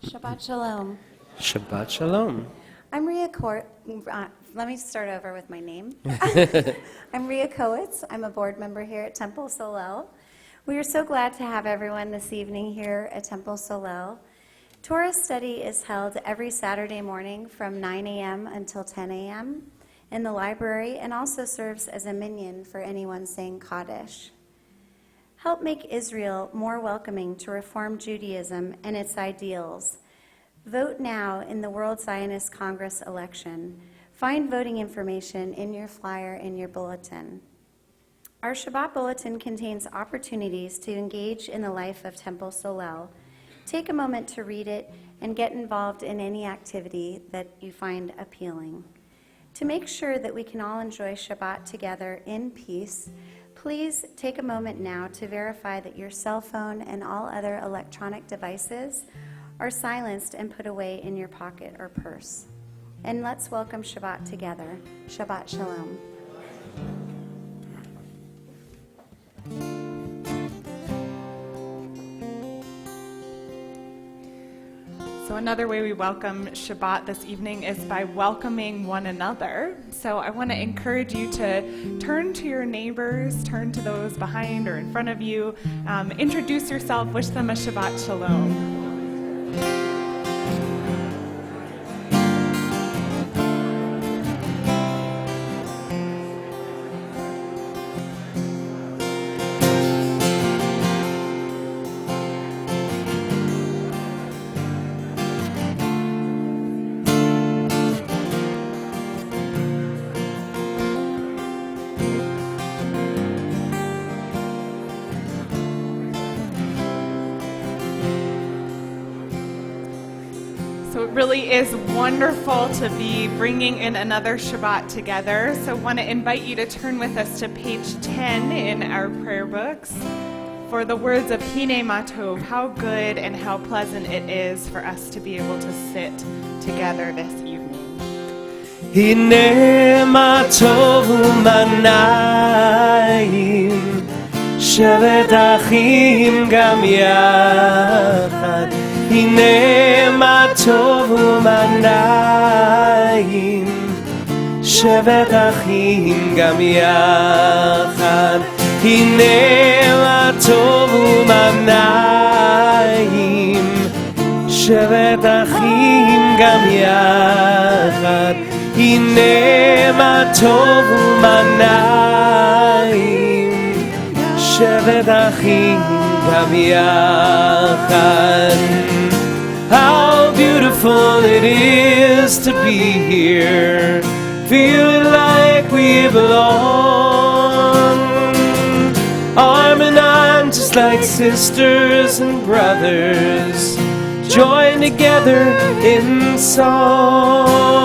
Shabbat Shalom. Shabbat Shalom. I'm Rhea let me start over with my name. I'm Rhea Kowitz. I'm a board member here at Temple Solel. We are so glad to have everyone this evening here at Temple Solel. Torah study is held every Saturday morning from 9 a.m. until 10 a.m. in the library and also serves as a minyan for anyone saying Kaddish. Help make Israel more welcoming to Reform Judaism and its ideals. Vote now in the World Zionist Congress election. Find voting information in your flyer in your bulletin. Our Shabbat bulletin contains opportunities to engage in the life of Temple Solel. Take a moment to read it and get involved in any activity that you find appealing. To make sure that we can all enjoy Shabbat together in peace, please take a moment now to verify that your cell phone and all other electronic devices are silenced and put away in your pocket or purse. And let's welcome Shabbat together. Shabbat Shalom. So another way we welcome Shabbat this evening is by welcoming one another. So I want to encourage you to turn to your neighbors, turn to those behind or in front of you, introduce yourself, wish them a Shabbat Shalom. So it really is wonderful to be bringing in another Shabbat together. So I want to invite you to turn with us to page 10 in our prayer books for the words of Hine Ma Tov, how good and how pleasant it is for us to be able to sit together this evening. Hine Ma Tov u'manayim shevet achim gam yachad. Hine ma tov u'manayim shevet achim gam yachad. Hine ma tov u'manayim shevet achim gam yachad. Hine ma tov u'manayim shevet achim gam yachad. How beautiful it is to be here, feeling like we belong, arm in arm just like sisters and brothers, joined together in song.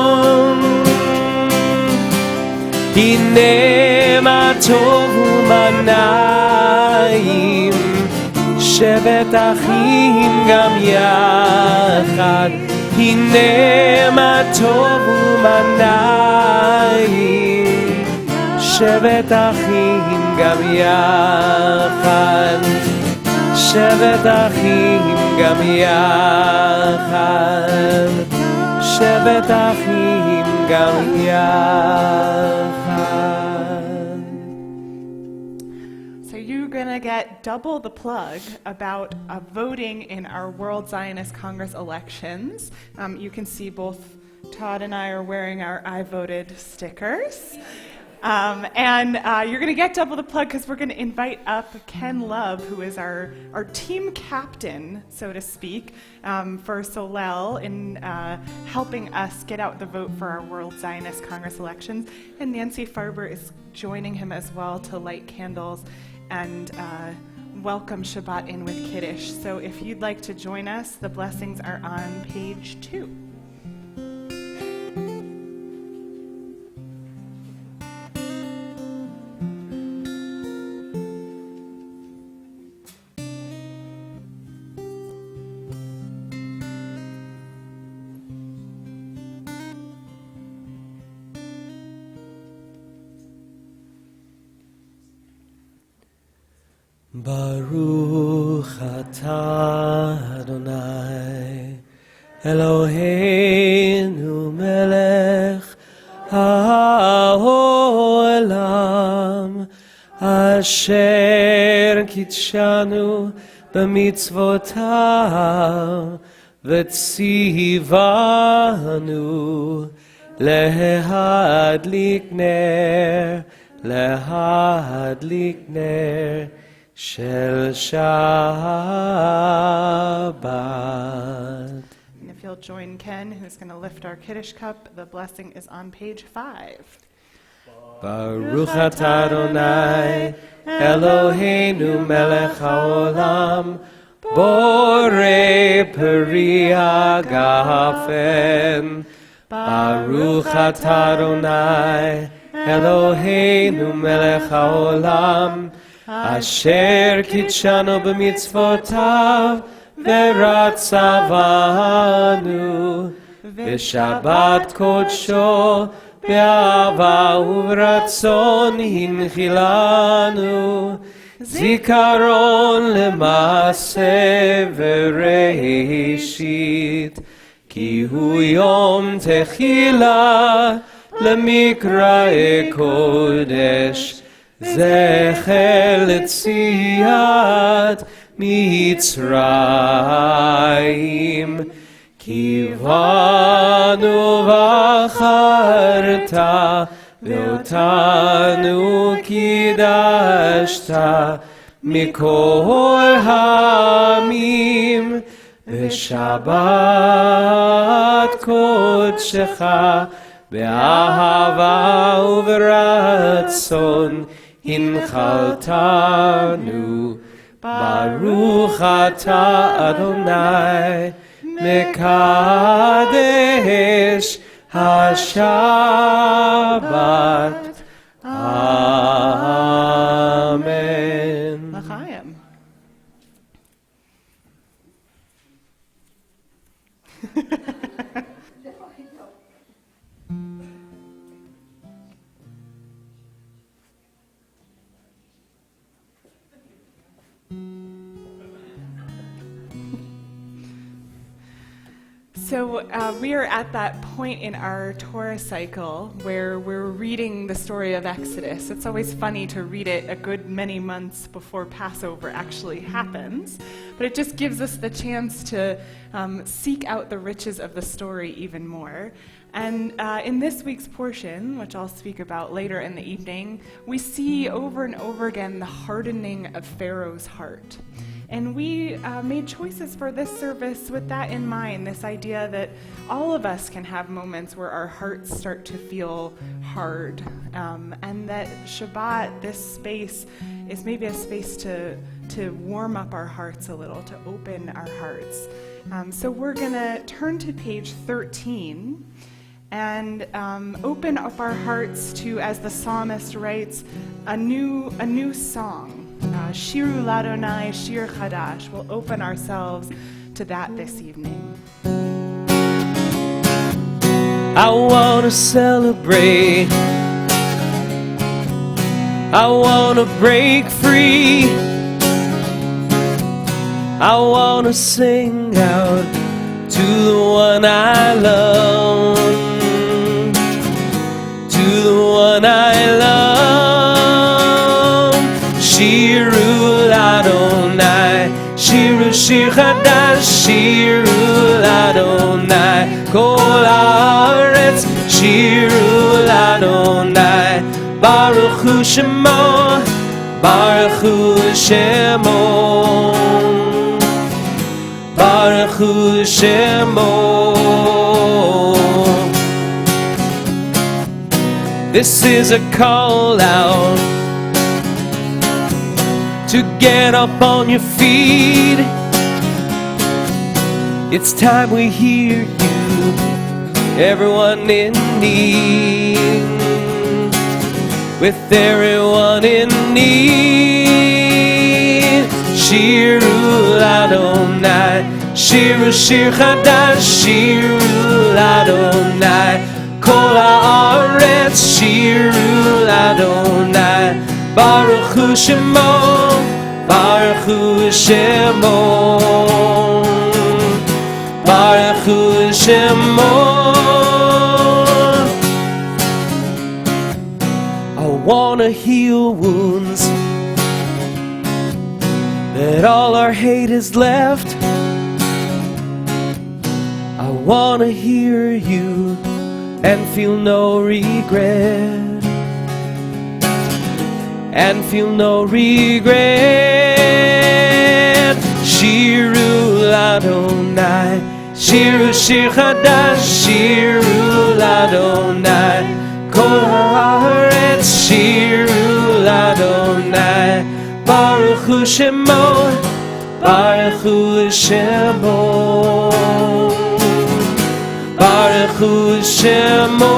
Hine ma tov u'manayim shevet achim gam yachad. הנה מה טוב ומה נעים, שבת אחים גם יחד, שבת אחים גם יחד, שבת אחים גם יחד. So you're going to get double the plug about voting in our World Zionist Congress elections. You can see both Todd and I are wearing our I voted stickers. And you're going to get double the plug because we're going to invite up Ken Love, who is our team captain, so to speak, for Solel in helping us get out the vote for our World Zionist Congress elections. And Nancy Farber is joining him as well to light candles and welcome Shabbat in with Kiddush. So if you'd like to join us, the blessings are on page 2. Baruch atah Adonai Eloheinu melech haolam asher kitshanu b'mitzvotav v'tzivanu lehadlik ner Shel Shabbat. And if you'll join Ken, who's going to lift our Kiddush cup, the blessing is on page 5. Baruch atah Adonai Eloheinu melech haolam borei peri hagafen. Baruch atah Adonai Eloheinu melech haolam Asher kitshanu b'mitzvotav v'ratzavanu v'shabbat kodsho be'ava uvratzon hinchilanu zikaron lemase v'reishit ki hu yom techila lemikrae kodesh Zechel Tziat Mitzrayim Kivanu v'acharta Ve'otanu kidashta Mikol ha'amim V'shabbat kodshecha Be'ahava uv'ratzon Hinchaltanu Baruch atah Adonai Mekadesh HaShabbat Amen. L'chaim. So we are at that point in our Torah cycle where we're reading the story of Exodus. It's always funny to read it a good many months before Passover actually happens, but it just gives us the chance to seek out the riches of the story even more. And in this week's portion, which I'll speak about later in the evening, we see over and over again the hardening of Pharaoh's heart. And we made choices for this service with that in mind, this idea that all of us can have moments where our hearts start to feel hard, and that Shabbat, this space, is maybe a space to warm up our hearts a little, to open our hearts. So we're going to turn to page 13 and open up our hearts to, as the psalmist writes, a new song. Shiru Ladonai, Shir Chadash. We'll open ourselves to that this evening. I want to celebrate. I want to break free. I want to sing out to the one I love, to the one I love. Shiru Adonai, Shiru Shir Chadash, Shiru Adonai, Kol Haaretz, Shiru Adonai, Baruch Hu Shemo, Baruch Hu Shemo, Baruch Hu Shemo. This is a call out to get up on your feet. It's time we hear you, everyone in need. With everyone in need. Shiru Adonai, Shiru Shir Chadash, Shiru Adonai, Kol Haaretz, Shiru Adonai, Baruch Hu Shemo, Baruch Hu Shemo, Baruch Hu Shemo. I wanna heal wounds that all our hate is left. I wanna hear you and feel no regret, and feel no regret. Shiru Adonai, Shiru Shir Chadash, Shiru Adonai, Kol Haaretz, Shiru Adonai, Baruch Hu Shemo, Baruch Hu Shemo, Baruch Hu Shemo.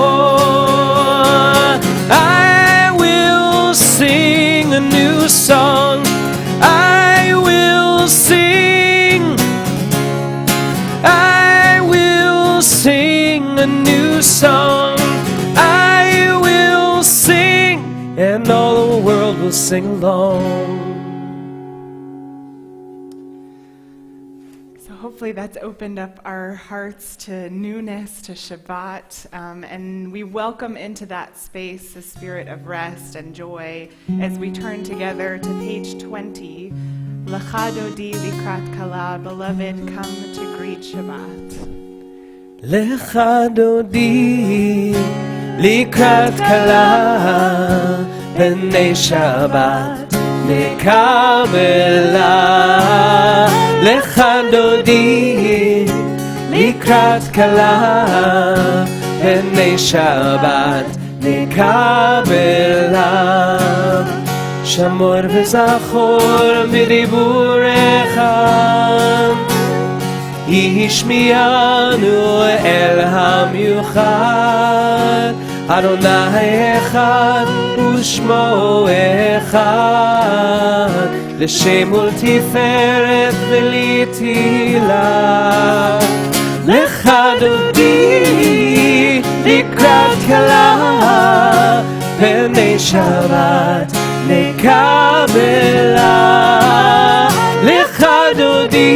I will sing a new song. I will sing. I will sing a new song. I will sing, and all the world will sing along. Hopefully that's opened up our hearts to newness, to Shabbat, and we welcome into that space the spirit of rest and joy as we turn together to page 20. Lecha dodi likrat kala, beloved, come to greet Shabbat. Lecha dodi likrat kala, b'nei Shabbat nekabela. Lecha dodi likrat kala, b'nei Shabbat nekabela. Shamor v'zachor b'diburecha, Yishmianu el hamiuchad, Adonai echad u'shmo echad, L'shem ultiferet v'litila. Lecha dodi likrat kala, b'nei Shabbat nekabela. Lecha dodi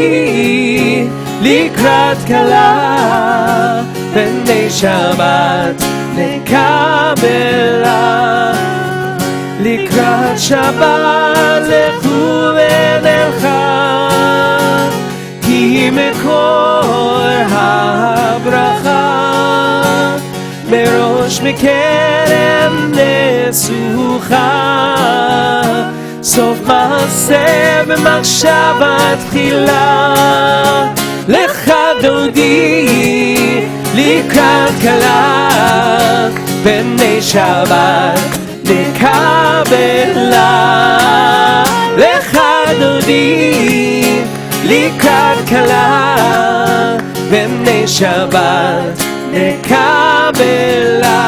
likrat kala, b'nei Shabbat nekabela. Likrat Shabbat lechu v'nelcha, ki mekor habracha, merosh mekerem nesucha, sof ma'aseh b'machshava tchila. Lecha dodi likrat kala, b'nei Shabbat nekabela. Lecha dodi likrat kala, b'nei Shabbat nekabela.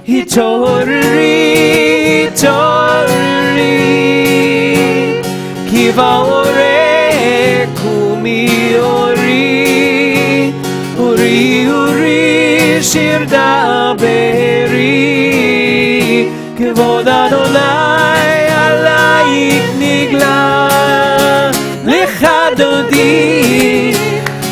Hitorri, hitorri, ki va'oreh kumi ori, ori, ori. כבוד אדוני עלייך נגלה. לך דודי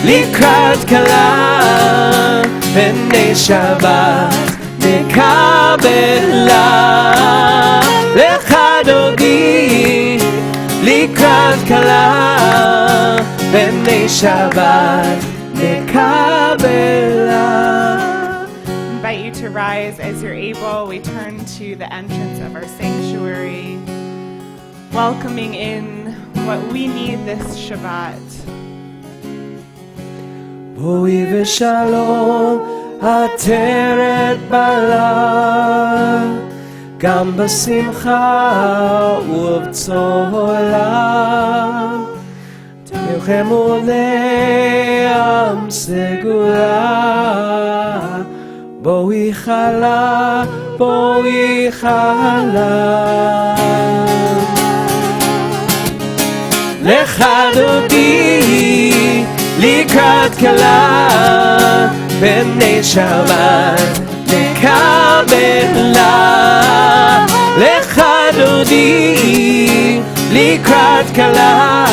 לקראת כלה, פני שבת נקבלה. לך דודי לקראת כלה, פני שבת נקבלה. Invite you to rise as you're able. We turn to the entrance of our sanctuary, welcoming in what we need this Shabbat. בואי ושלום עטרת בעלה, גם בשמחה ובצהלה. תלכמו לעם סגולה, בואי חלה, בואי חלה. לך דודי לקראת כלה, פני שבת נקבלה. לך דודי לקראת כלה,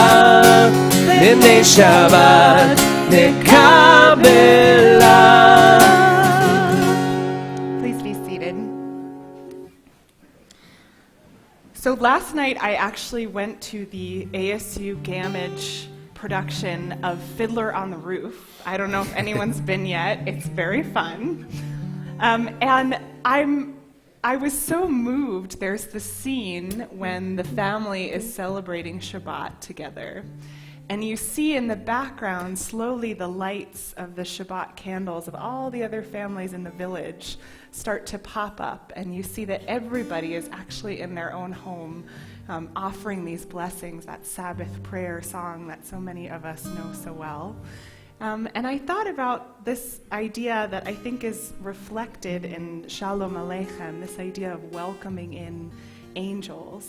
פני שבת נקבלה. Please be seated. So last night I actually went to the ASU Gamage production of Fiddler on the Roof. I don't know if anyone's been yet. It's very fun. And I was so moved. There's the scene when the family is celebrating Shabbat together. And you see in the background slowly the lights of the Shabbat candles of all the other families in the village start to pop up. And you see that everybody is actually in their own home offering these blessings, that Sabbath prayer song that so many of us know so well. And I thought about this idea that I think is reflected in Shalom Aleichem, this idea of welcoming in angels.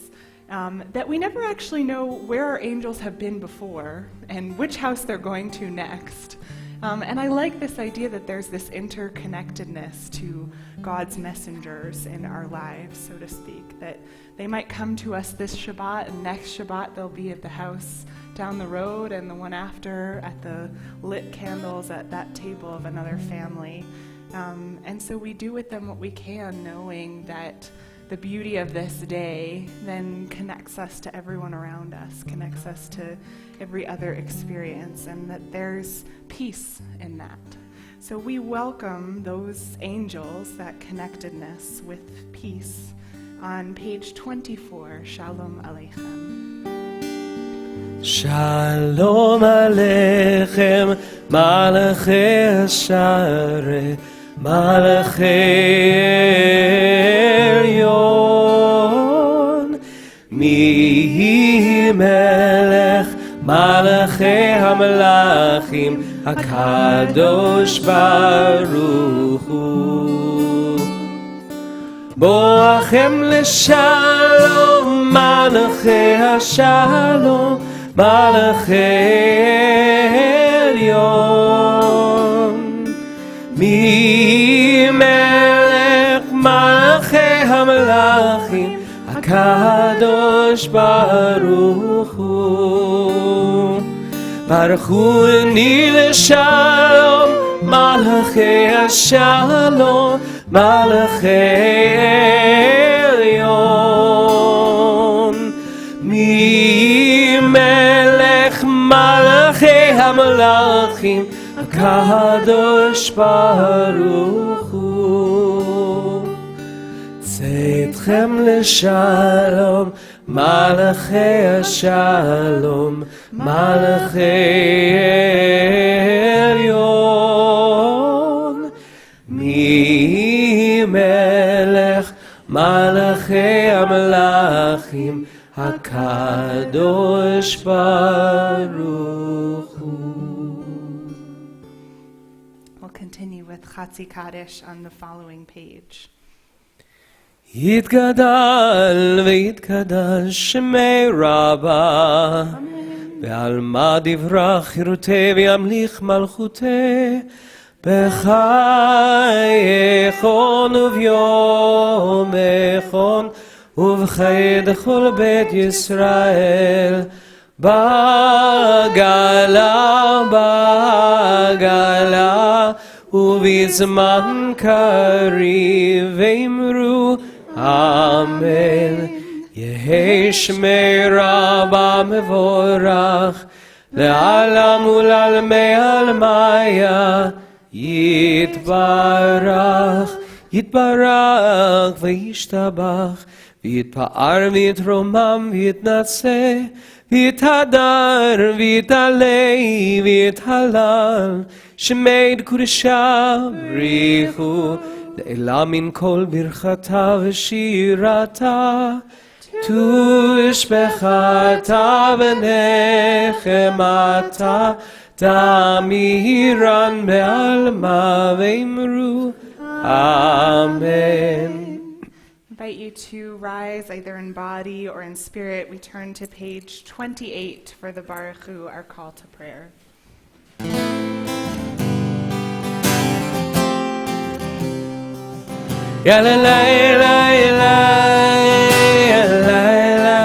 That we never actually know where our angels have been before and which house they're going to next. And I like this idea that there's this interconnectedness to God's messengers in our lives, so to speak, that they might come to us this Shabbat, and next Shabbat they'll be at the house down the road, and the one after at the lit candles at that table of another family. And so we do with them what we can, knowing that the beauty of this day then connects us to everyone around us, connects us to every other experience, and that there's peace in that. So we welcome those angels, that connectedness with peace, on page 24, Shalom Aleichem. Shalom Aleichem, Malachei Hashareh, Malachei Elyon, Mi Melech, Malachei HaMelachim, HaKadosh Baruch Hu. Boachem leshalom, Malachei Hashalom, Malachei Elyon. Mi Melech Malachei HaMelachim, HaKadosh Baruch Hu. Baruch Hu ni leshalom, Malachei Hashalom, Malachei Elyon. Mi Melech Malachei HaMelachim, HaKadosh Baruch Hu. Tzedchem leshalom, Malachei Hashalom, Malachei Elyon. Mi Melech Malachei HaMelachim, HaKadosh Baruch Hu. We'll continue with Chatzi Kaddish on the following page. יתגדל ויתקדש שמי רבה, ועל מה דברה חירותי וימליך מלכותי, בחייכון וביומכון ובחיי דכל בית ישראל בגלה ובזמן קריב אמרו אמן. יהי שמי רבה מבורך לעלם ולעלמי עלמיה יתברך יתברך וישתבח ויתפאר ויתרומם ויתנשא ויתהדר ויתעלה ויתהלל שמי קודשה בריחו לעילה מן כל ברכתה ושירתה תושבחתה ונחמתה תמירן בעלמה ואמרו אמן. Invite you to rise either in body or in spirit. We turn to page 28 for the Baruch Hu, our call to prayer. Ya la la la la ya la la la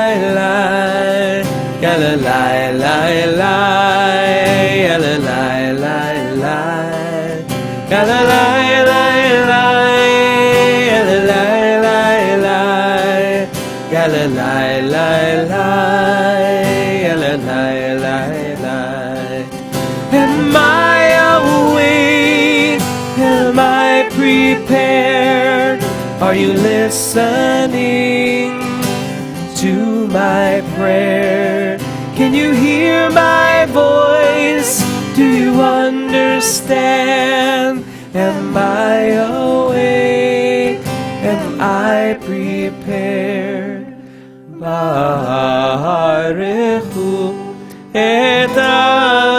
ya la la la la ya la la la la ya la la la la ya la la la la ya la la la la ya la la la la. Am I awake? Am I prepared? Are you listening to my prayer? Can you hear my voice? Do you understand? Am I awake? Am I prepared? Baruchu et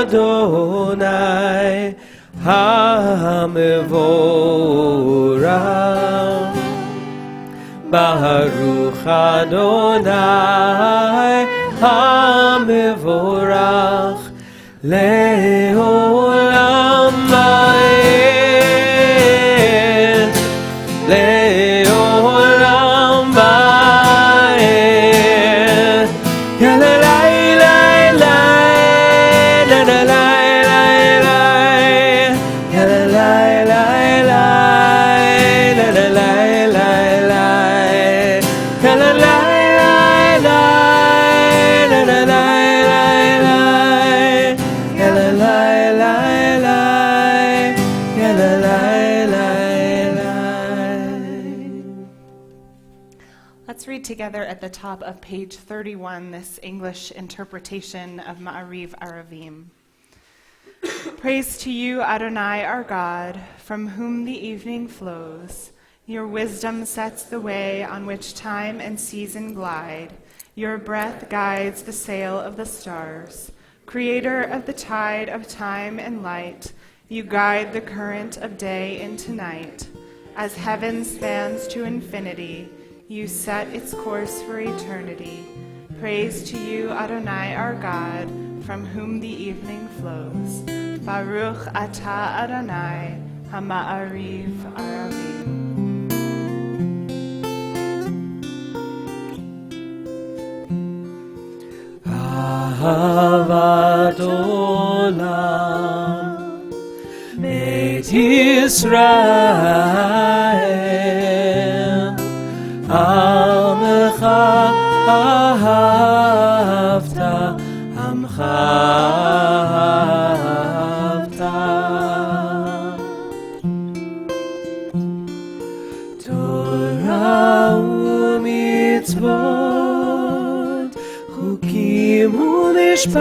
Adonai HaMevorach. Baruch Adonai HaMevorach Le'olam va'ed Le'olam va'ed Yalalai lai lai Yalalai lai lai Yalalai lai lai Yalalai lai lai Let's read together at the top of page 31 this English interpretation of Ma'ariv Aravim. Praise to you, Adonai, our God, from whom the evening flows. Your wisdom sets the way on which time and season glide. Your breath guides the sail of the stars. Creator of the tide of time and light, you guide the current of day into night. As heaven spans to infinity, you set its course for eternity. Praise to you, Adonai, our God, from whom the evening flows. Baruch atah Adonai, HaMa'ariv Aravim. Ahavat olam Beit Yisrael Amcha ahavta Amcha ahavta Torah u'mitzvot Chukim u'mishpatim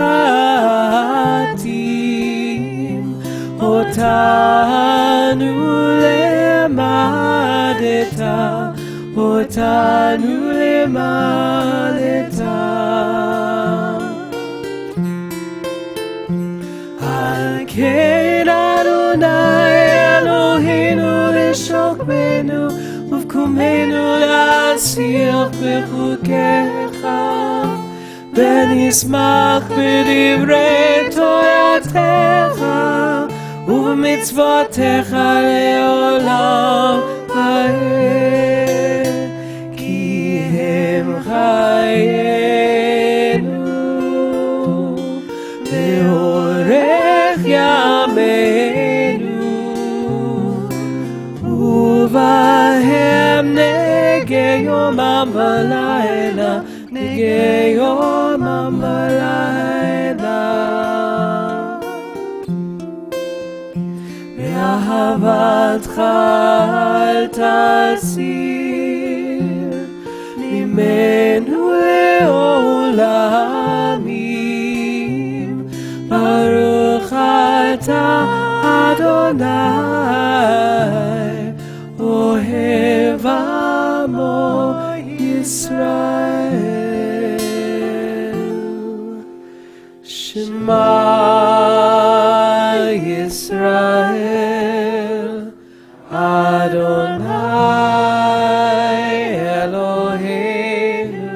Otanu lemadeta Otanu lemadeta Al ken Adonai Eloheinu leshokbenu Uvkumenu la'asir bechukecha ונשמח בדברי תורתך ובמצוותיך לעולם ועד, כי הם חיינו לאורך ימינו, ובהם נגה יומם ולילה, נגה יומם ולילה. באהבתך אל תסיר ממנו לעולמים, ברוך אתה אדוני אוהב עמו ישראל. שמע ישראל Adonai Eloheinu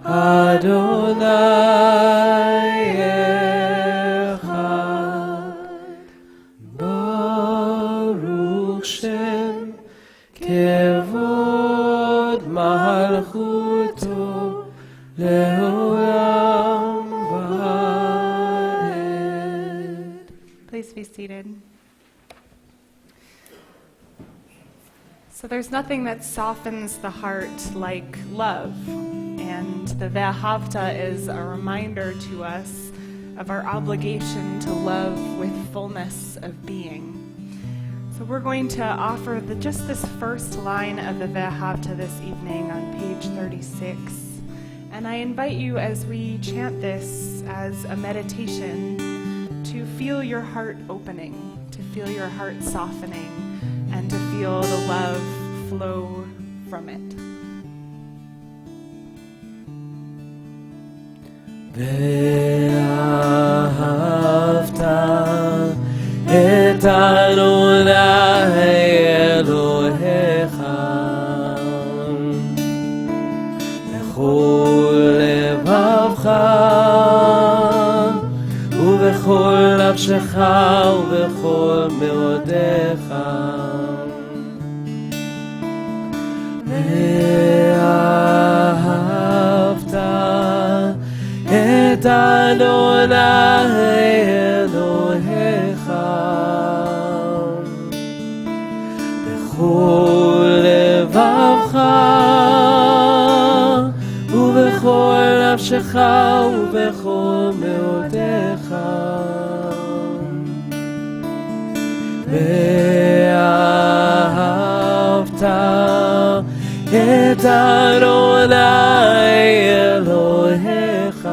Adonai Echad, Baruch Shem Kevod Malchuto Leolam Va'ed. Please be seated. So there's nothing that softens the heart like love, and the Ve'ahavta is a reminder to us of our obligation to love with fullness of being. So we're going to offer just this first line of the Ve'ahavta this evening on page 36. And I invite you, as we chant this as a meditation, to feel your heart opening, to feel your heart softening, and to feel the love flow from it. ואהבת את אדוני אלוהיך בכל לבבך ובכל נפשך ובכל מאודיך, ואהבת את אדוני אלוהיך בכל לבבך ובכל נפשך ובכל מאודיך, ואהבת את אדוני אלוהיך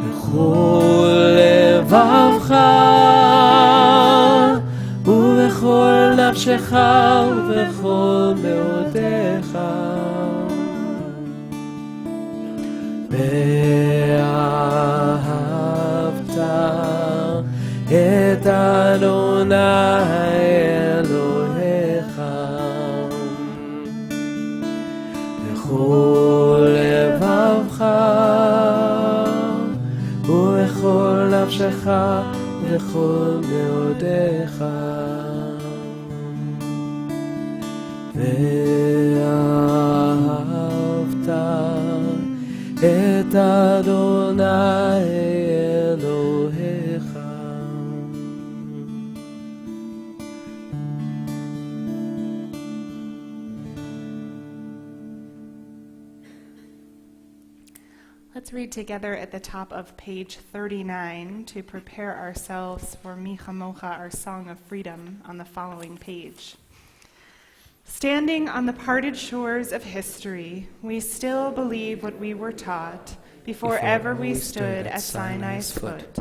בכל לבבך ובכל נפשך ובכל מאודיך, ואהבת את אדוני אלוהיך בכל לבבך ובכל נפשך ובכל מאודיך, ואהבת את אדוני אלוהיך. Let's read together at the top of page 39 to prepare ourselves for Mi Chamocha, our Song of Freedom, on the following page. Standing on the parted shores of history, we still believe what we were taught before ever we stood at Sinai's foot,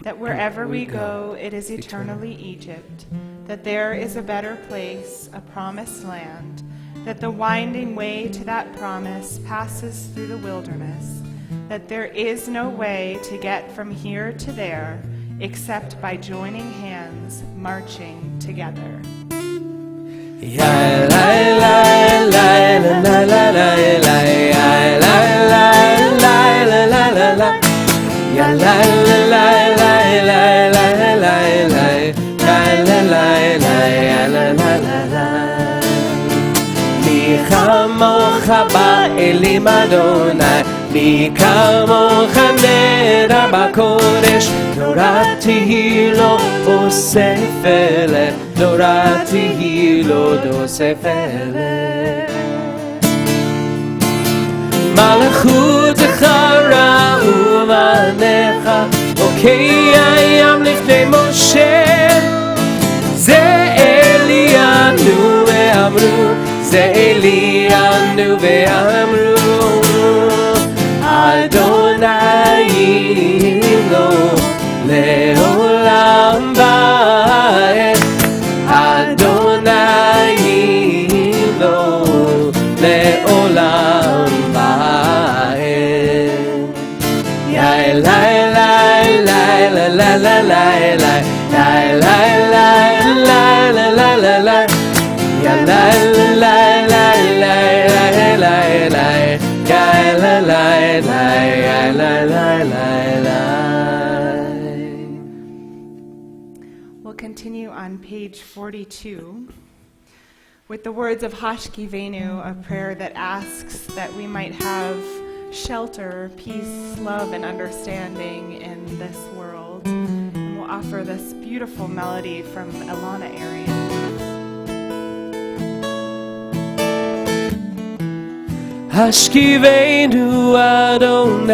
that wherever we go, it is eternally Egypt, that there is a better place, a promised land, that the winding way to that promise passes through the wilderness, that there is no way to get from here to there except by joining hands, marching together. La la la la la la la la la la la la la מי כמוך באלים אדוני, מי כמוך נראה בקודש, נוראתי לו אוספלת, נוראתי לו דוספלת. מלכותך ראו בניך, אוקיי הים לפני משה, זה אלינו ואמרו, זה אלינו ואמרו, אדוני לו לעולם ועד, אדוני לו לעולם ועד. יא אלי אלי אלי אלי אלי We'll continue on page 42 with the words of Hashkivenu, a prayer that asks that we might have shelter, peace, love, and understanding in this world. And we'll offer this beautiful melody from Elana Arian. השכיבנו אדוני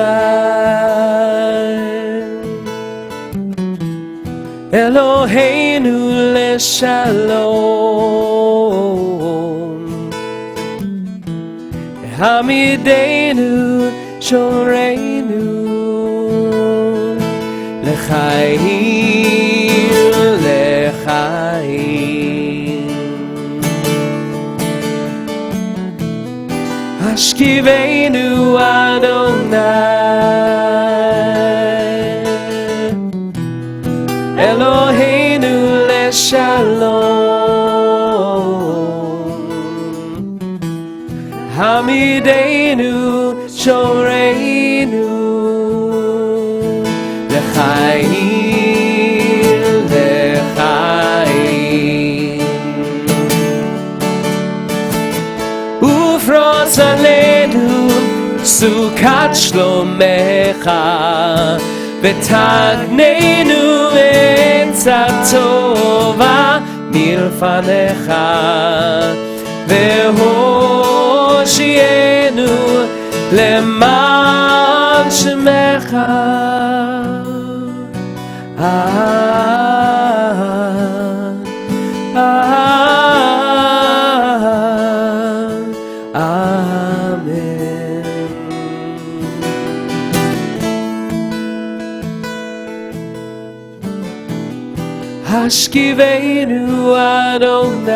אלוהינו לשלום, העמידנו שומרנו לחיים לחיים. השכיבנו אדוני אלוהינו לשלום, העמידנו שומרנו לחיים לחיים. ופרוס עלינו סוכת שלומך, ותגננו עצה טובה מלפניך, והושיענו למען שמך. השכיבנו אדוני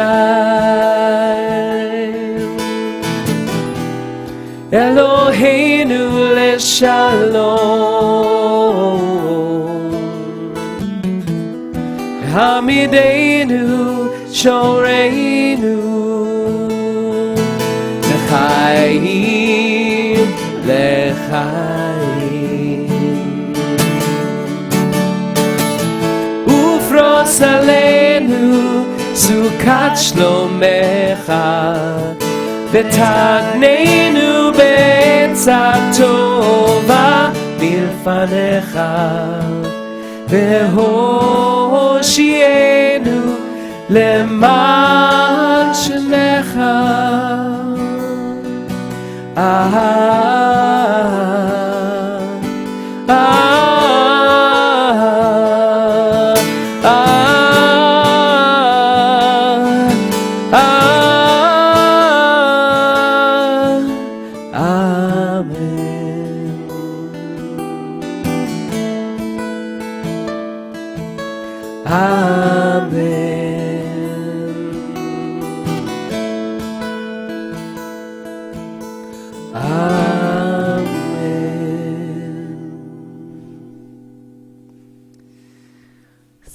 אלוהינו לשלום, העמידנו שומרנו לחיים לחיים. ופרוס עלינו סוכת שלומך, ותגננו בעצה טובה מלפניך, והושיענו למען שמך.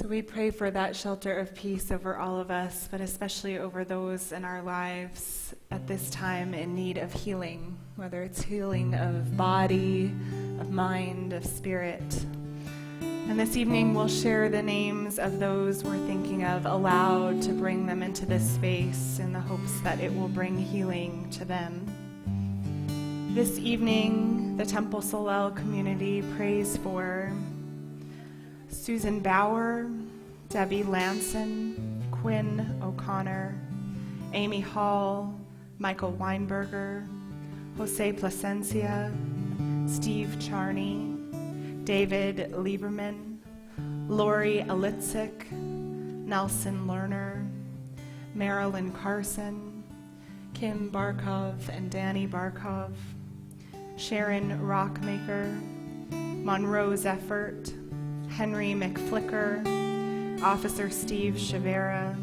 So we pray for that shelter of peace over all of us, but especially over those in our lives at this time in need of healing, whether it's healing of body, of mind, of spirit. And this evening we'll share the names of those we're thinking of aloud to bring them into this space in the hopes that it will bring healing to them. This evening, the Temple Solel community prays for Susan Bauer, Debbie Lanson, Quinn O'Connor, Amy Hall, Michael Weinberger, Jose Plasencia, Steve Charney, David Lieberman, Lori Alitzik, Nelson Lerner, Marilyn Carson, Kim Barkov and Danny Barkov, Sharon Rockmaker, Monroe Zeffert, Henry McFlicker, Officer Steve Chavera,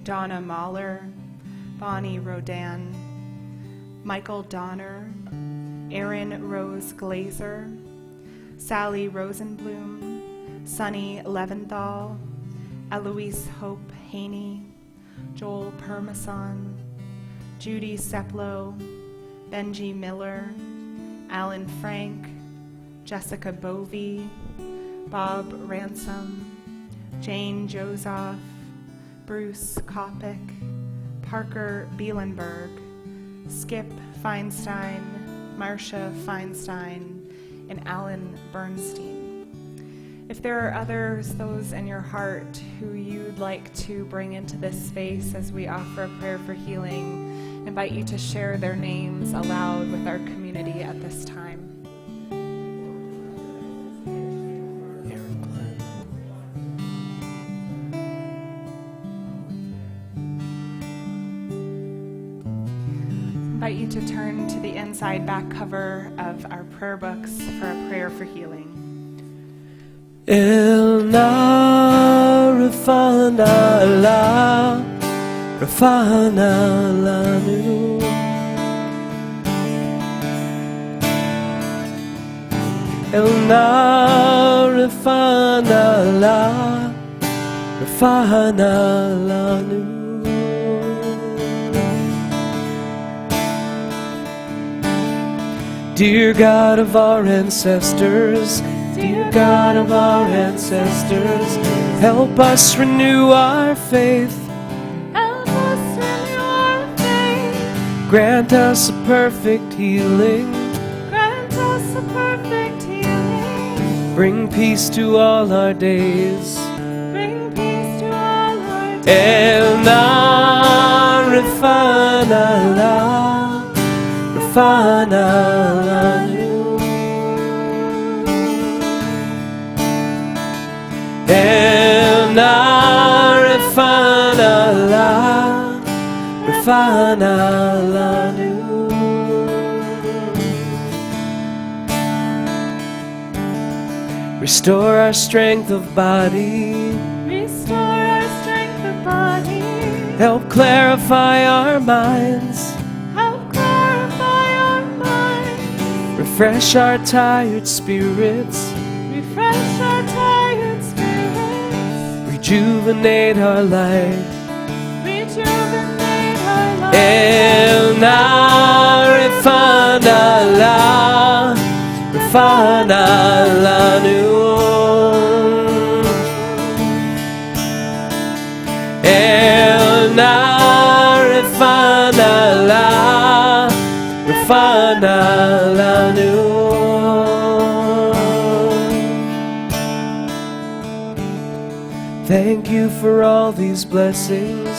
Donna Mahler, Bonnie Rodan, Michael Donner, Erin Rose Glazer, Sally Rosenblum, Sunny Leventhal, Eloise Hope Haney, Joel Permason, Judy Seplow, Benji Miller, Alan Frank, Jessica Bovey, Bob Ransom, Jane Joseph, Bruce Kopic, Parker Bielenberg, Skip Feinstein, Marcia Feinstein, and Alan Bernstein. If there are others, those in your heart who you'd like to bring into this space as we offer a prayer for healing, I invite you to share their names aloud with our community at this time. I invite you to turn to the inside back cover of our prayer books for a prayer for healing. Elna Rafana La Rafana Lanu Elna Rafana La Rafana Lanu. Dear God of our ancestors, dear God of our ancestors, help us renew our faith. Help us renew our faith. Grant us a perfect healing. Grant us a perfect healing. Bring peace to all our days. Bring peace to all our days. Elna Rafana La Rafana Lanu Elna Rafana La Rafana Lanu. Restore our strength of body. Restore our strength of body. Help clarify our minds. Help clarify our minds. Refresh our tired spirits. Refresh our tired spirits. Rejuvenate our life. Rejuvenate our life. Elna Rafana La Rafana Lanu Elna Rafana La Rafana Lanu. Thank you for all these blessings.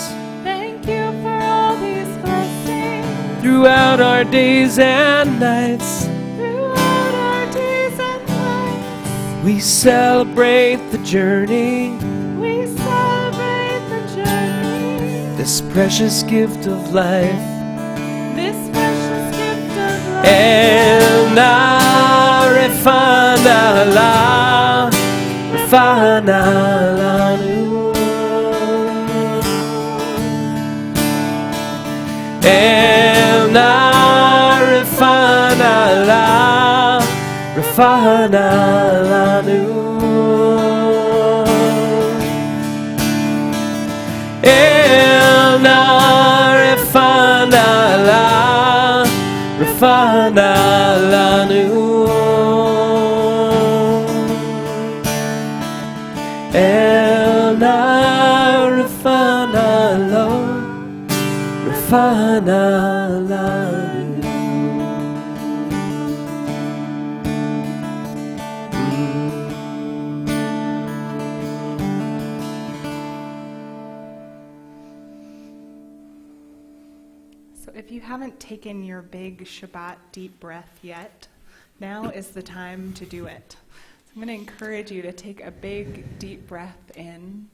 Thank you for all these blessings. Throughout our days and nights, Throughout our days and nights. we celebrate the journey, We celebrate the journey. this precious gift of life. This precious gift of life. Elna Rafana La Rafana Lanu Elna Rafana La Rafana Lanu Elna Rafana La Rafana Lanu לפניו. So if you haven't taken your big Shabbat deep breath yet, now is the time to do it. So I'm going to encourage you to take a big deep breath in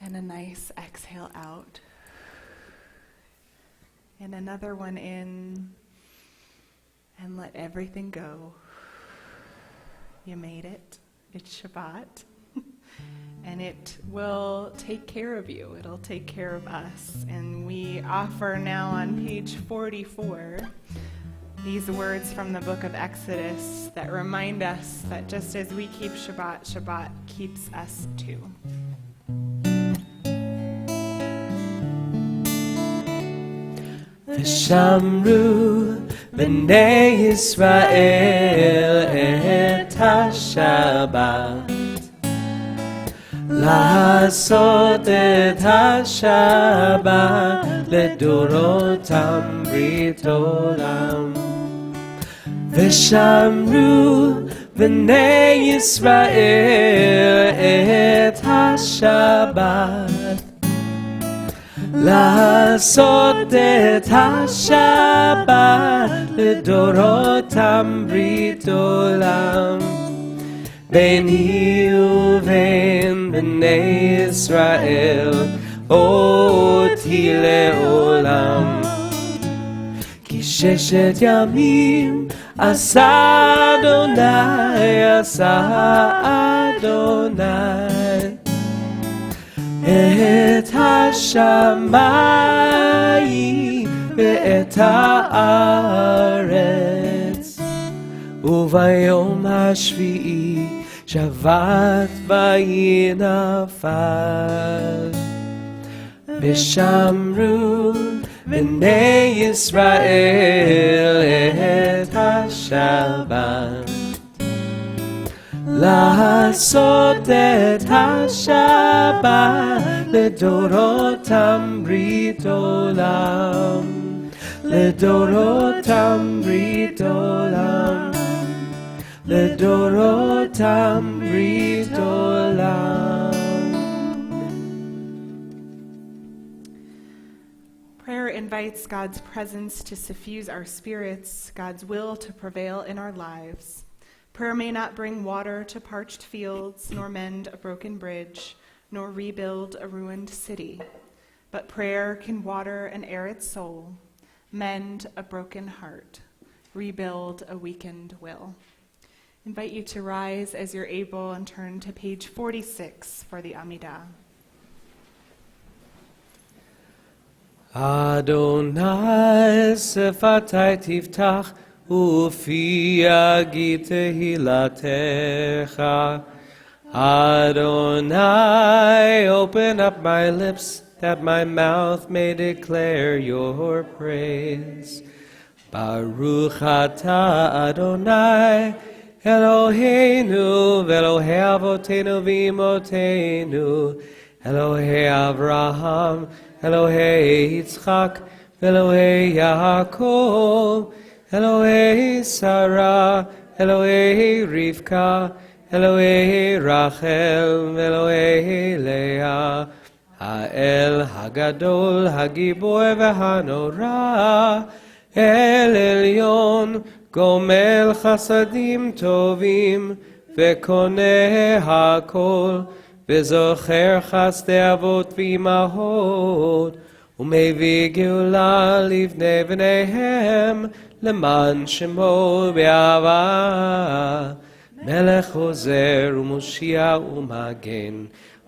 and a nice exhale out. And another one in, and let everything go. You made it. It's Shabbat. And it will take care of you. It'll take care of us. And we offer now on page 44 these words from the book of Exodus that remind us that just as we keep Shabbat, Shabbat keeps us too. ושמרו בני ישראל את השבת, לעשות את השבת לדורותם ברית עולם. ושמרו בני ישראל את השבת, לעשות את השבת לדורותם ברית עולם. ביני ובין בני ישראל אותי לעולם. כי 6 ימים עשה אדוני, עשה אדוני את השמיים ואת הארץ, וביום השביעי שבת ויהי נפל. ושמרו בני ישראל את השבת, לעשות את השבת לדורותם ברית עולם, לדורותם ברית עולם, לדורותם ברית עולם. Prayer invites God's presence to suffuse our spirits, God's will to prevail in our lives. Prayer may not bring water to parched fields, nor mend a broken bridge, nor rebuild a ruined city. But prayer can water an arid soul, mend a broken heart, rebuild a weakened will. I invite you to rise as you're able and turn to page 46 for the Amidah. Adonai sefatai tiftach Ufi yagi tehilatecha. Adonai, open up my lips, that my mouth may declare your praise. Baruch atah Adonai, Eloheinu, v'Elohei avotenu v'imotenu, Elohei Avraham, Elohei Yitzchak, v'Elohei Yaakov, Elohei Sarah, Elohei Rivka, Elohei Rachel, Elohei Leah, Ha'el Hagadol, Hagibor v'Hanora, El Elyon, Gomel Chasadim Tovim, V'Koneh HaKol, V'Zocher Chasdei Avot v'Imahot, U'mevii Geula livnei bneihem, למען שמו באהבה, מלך עוזר ומושיע ומגן,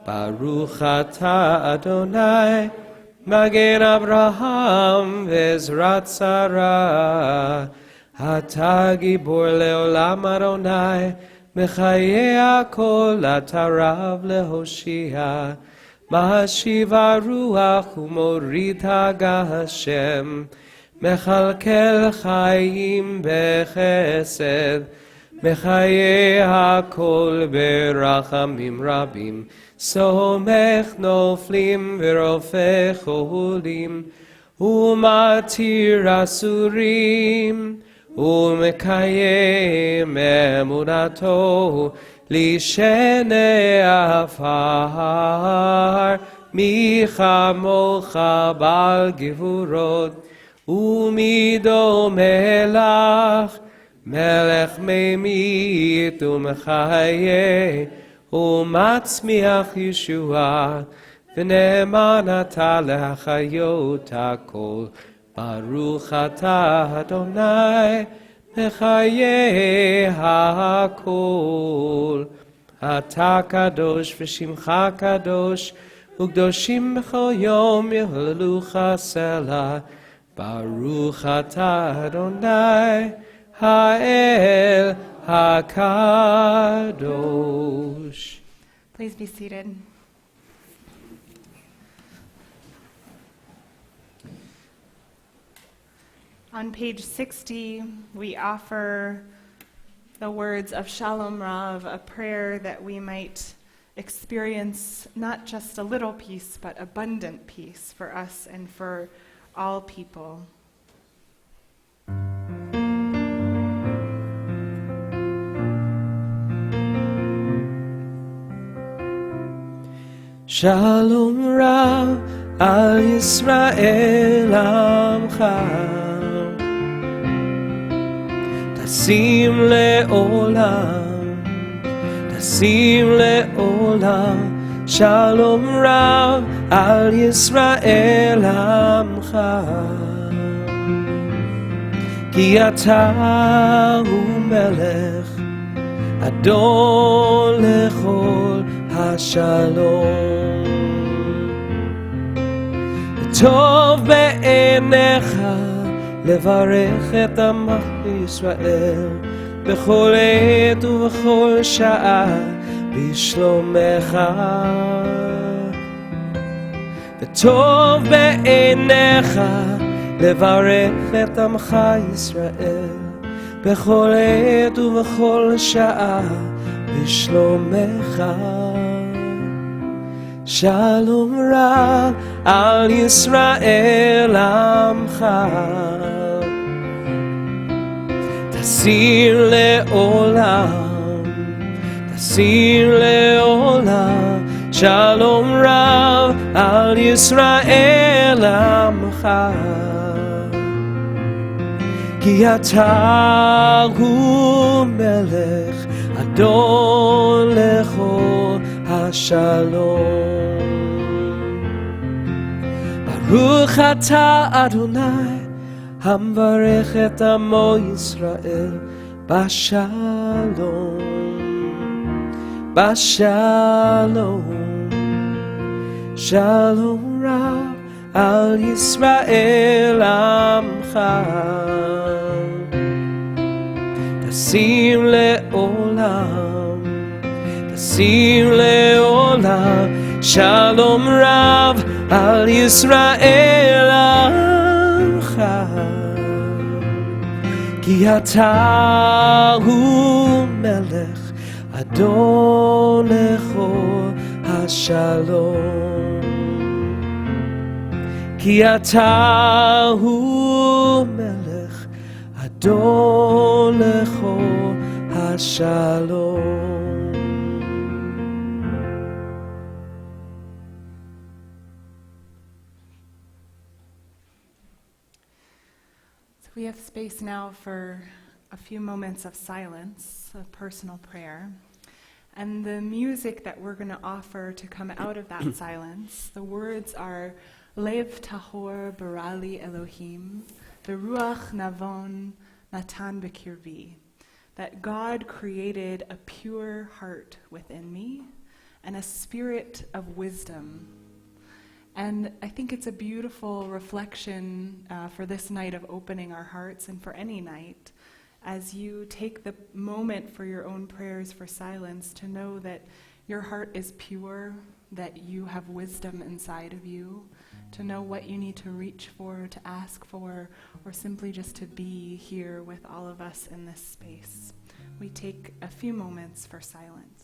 ברוך אתה אדוני, מגן אברהם ועזרת שרה, אתה גיבור לעולם אדוני, מחיי הכל אתה רב להושיע, משיב הרוח ומוריד הגשם, מכלכל חיים בחסד, מחיי הכל ברחמים רבים, סומך נופלים ורופא חולים, ומתיר אסורים, ומקיים אמונתו לשני עפר. מי כמוך בעל גבורות, ומי דומה לך, מלך ממית ומחיה, ומצמיח ישועה, ונאמן אתה להחיות הכל. ברוך אתה אדוני מחיי הכל. אתה קדוש ושמך קדוש, וקדושים בכל יום יהללוך סלה. ברוך אתה אדוני האל הקדוש. Please be seated. On page 60, we offer the words of Shalom Rav, a prayer that we might experience not just a little peace, but abundant peace for us and for all people. Shalom Rav al Yisrael Amcha, Tasim le'olam, Tasim le'olam. Shalom Rav al Yisrael Amcha, Ki ata hu melech Adon lechol hashalom. טוב בעיניך לברך את עמך ישראל בכל עת ובכל שעה בשלומך. וטוב בעיניך לברך את עמך ישראל בכל עת ובכל שעה בשלומך. Shalom Rav al Yisrael Amcha, Tasir le'olam, Tasir le'olam. Shalom Rav al Yisrael Amcha, Ki ata hu melech Adon lechol hashalom. ברוך אתה אדוני המברך את עמו ישראל בשלום, בשלום. שלום רב על ישראל עמך, תשים לעולם, תשים לעולם. שלום רב על ישראל עמך, כי אתה הוא מלך אדון לכל השלום. כי אתה הוא מלך אדון לכל השלום. We have space now for a few moments of silence, of personal prayer. And the music that we're going to offer to come out of that silence, the words are Lev Tahor Barali Elohim, Beruach Navon Natan Bekirvi, that God created a pure heart within me and a spirit of wisdom. And I think it's a beautiful reflection for this night of opening our hearts, and for any night, as you take the moment for your own prayers for silence, to know that your heart is pure, that you have wisdom inside of you, to know what you need to reach for, to ask for, or simply just to be here with all of us in this space. we take a few moments for silence.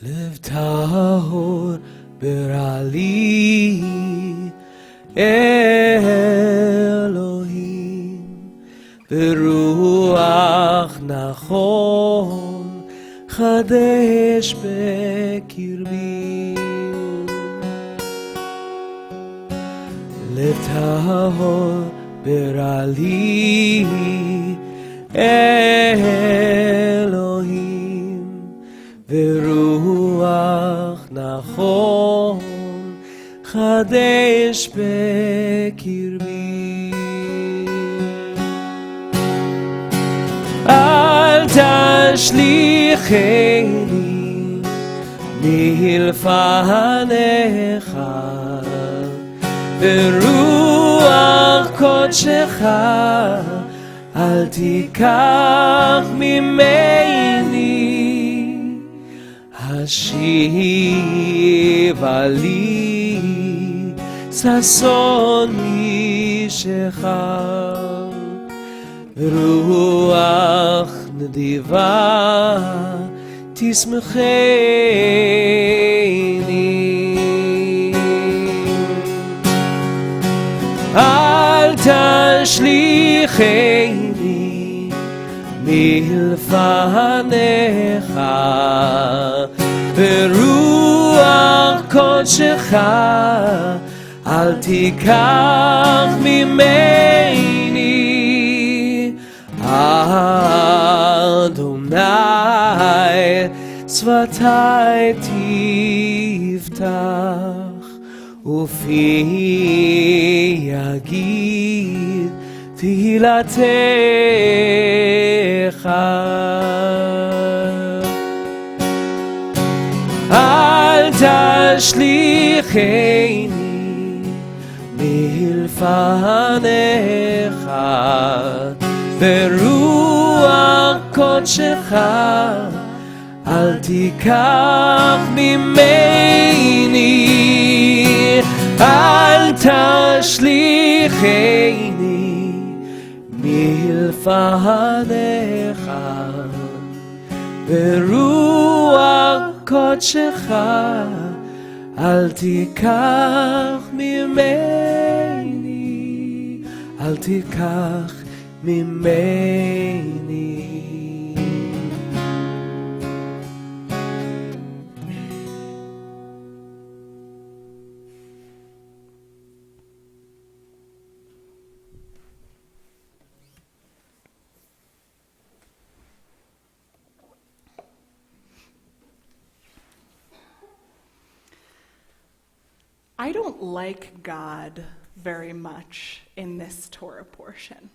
לב טהור ברא לי אלוהים, ברוח נכון חדש בקרבי. לב טהור ברא לי אלוהים, ורוח נכון חדש בקרבי. אל תשליכני מלפניך, ברוח קודשך אל תיקח ממני. השיבה לי ששון אישך, רוח נדיבה תשמחני. אל תשליכני מלפניך, ברוח קודשך אל תיקח ממני. אדוני שפתי תפתח, ופי יגיד תהילתך. אל תשליכני מלפניך, ברוח קודשך אל תיקח ממני. אל תשליכני מלפניך, ברוח קודשך אל תיקח ממני, אל תיקח ממני. I don't like God very much in this Torah portion.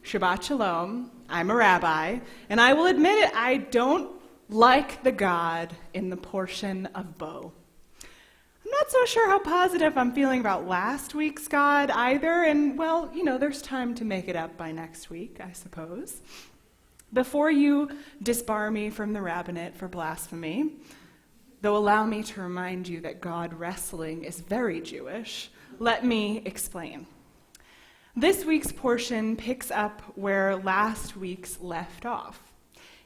Shabbat Shalom, I'm a rabbi, and I will admit it, I don't like the God in the portion of Bo. I'm not so sure how positive I'm feeling about last week's God either, and well, there's time to make it up by next week, I suppose. Before you disbar me from the rabbinate for blasphemy, though allow me to remind you that God wrestling is very Jewish, let me explain. This week's portion picks up where last week's left off.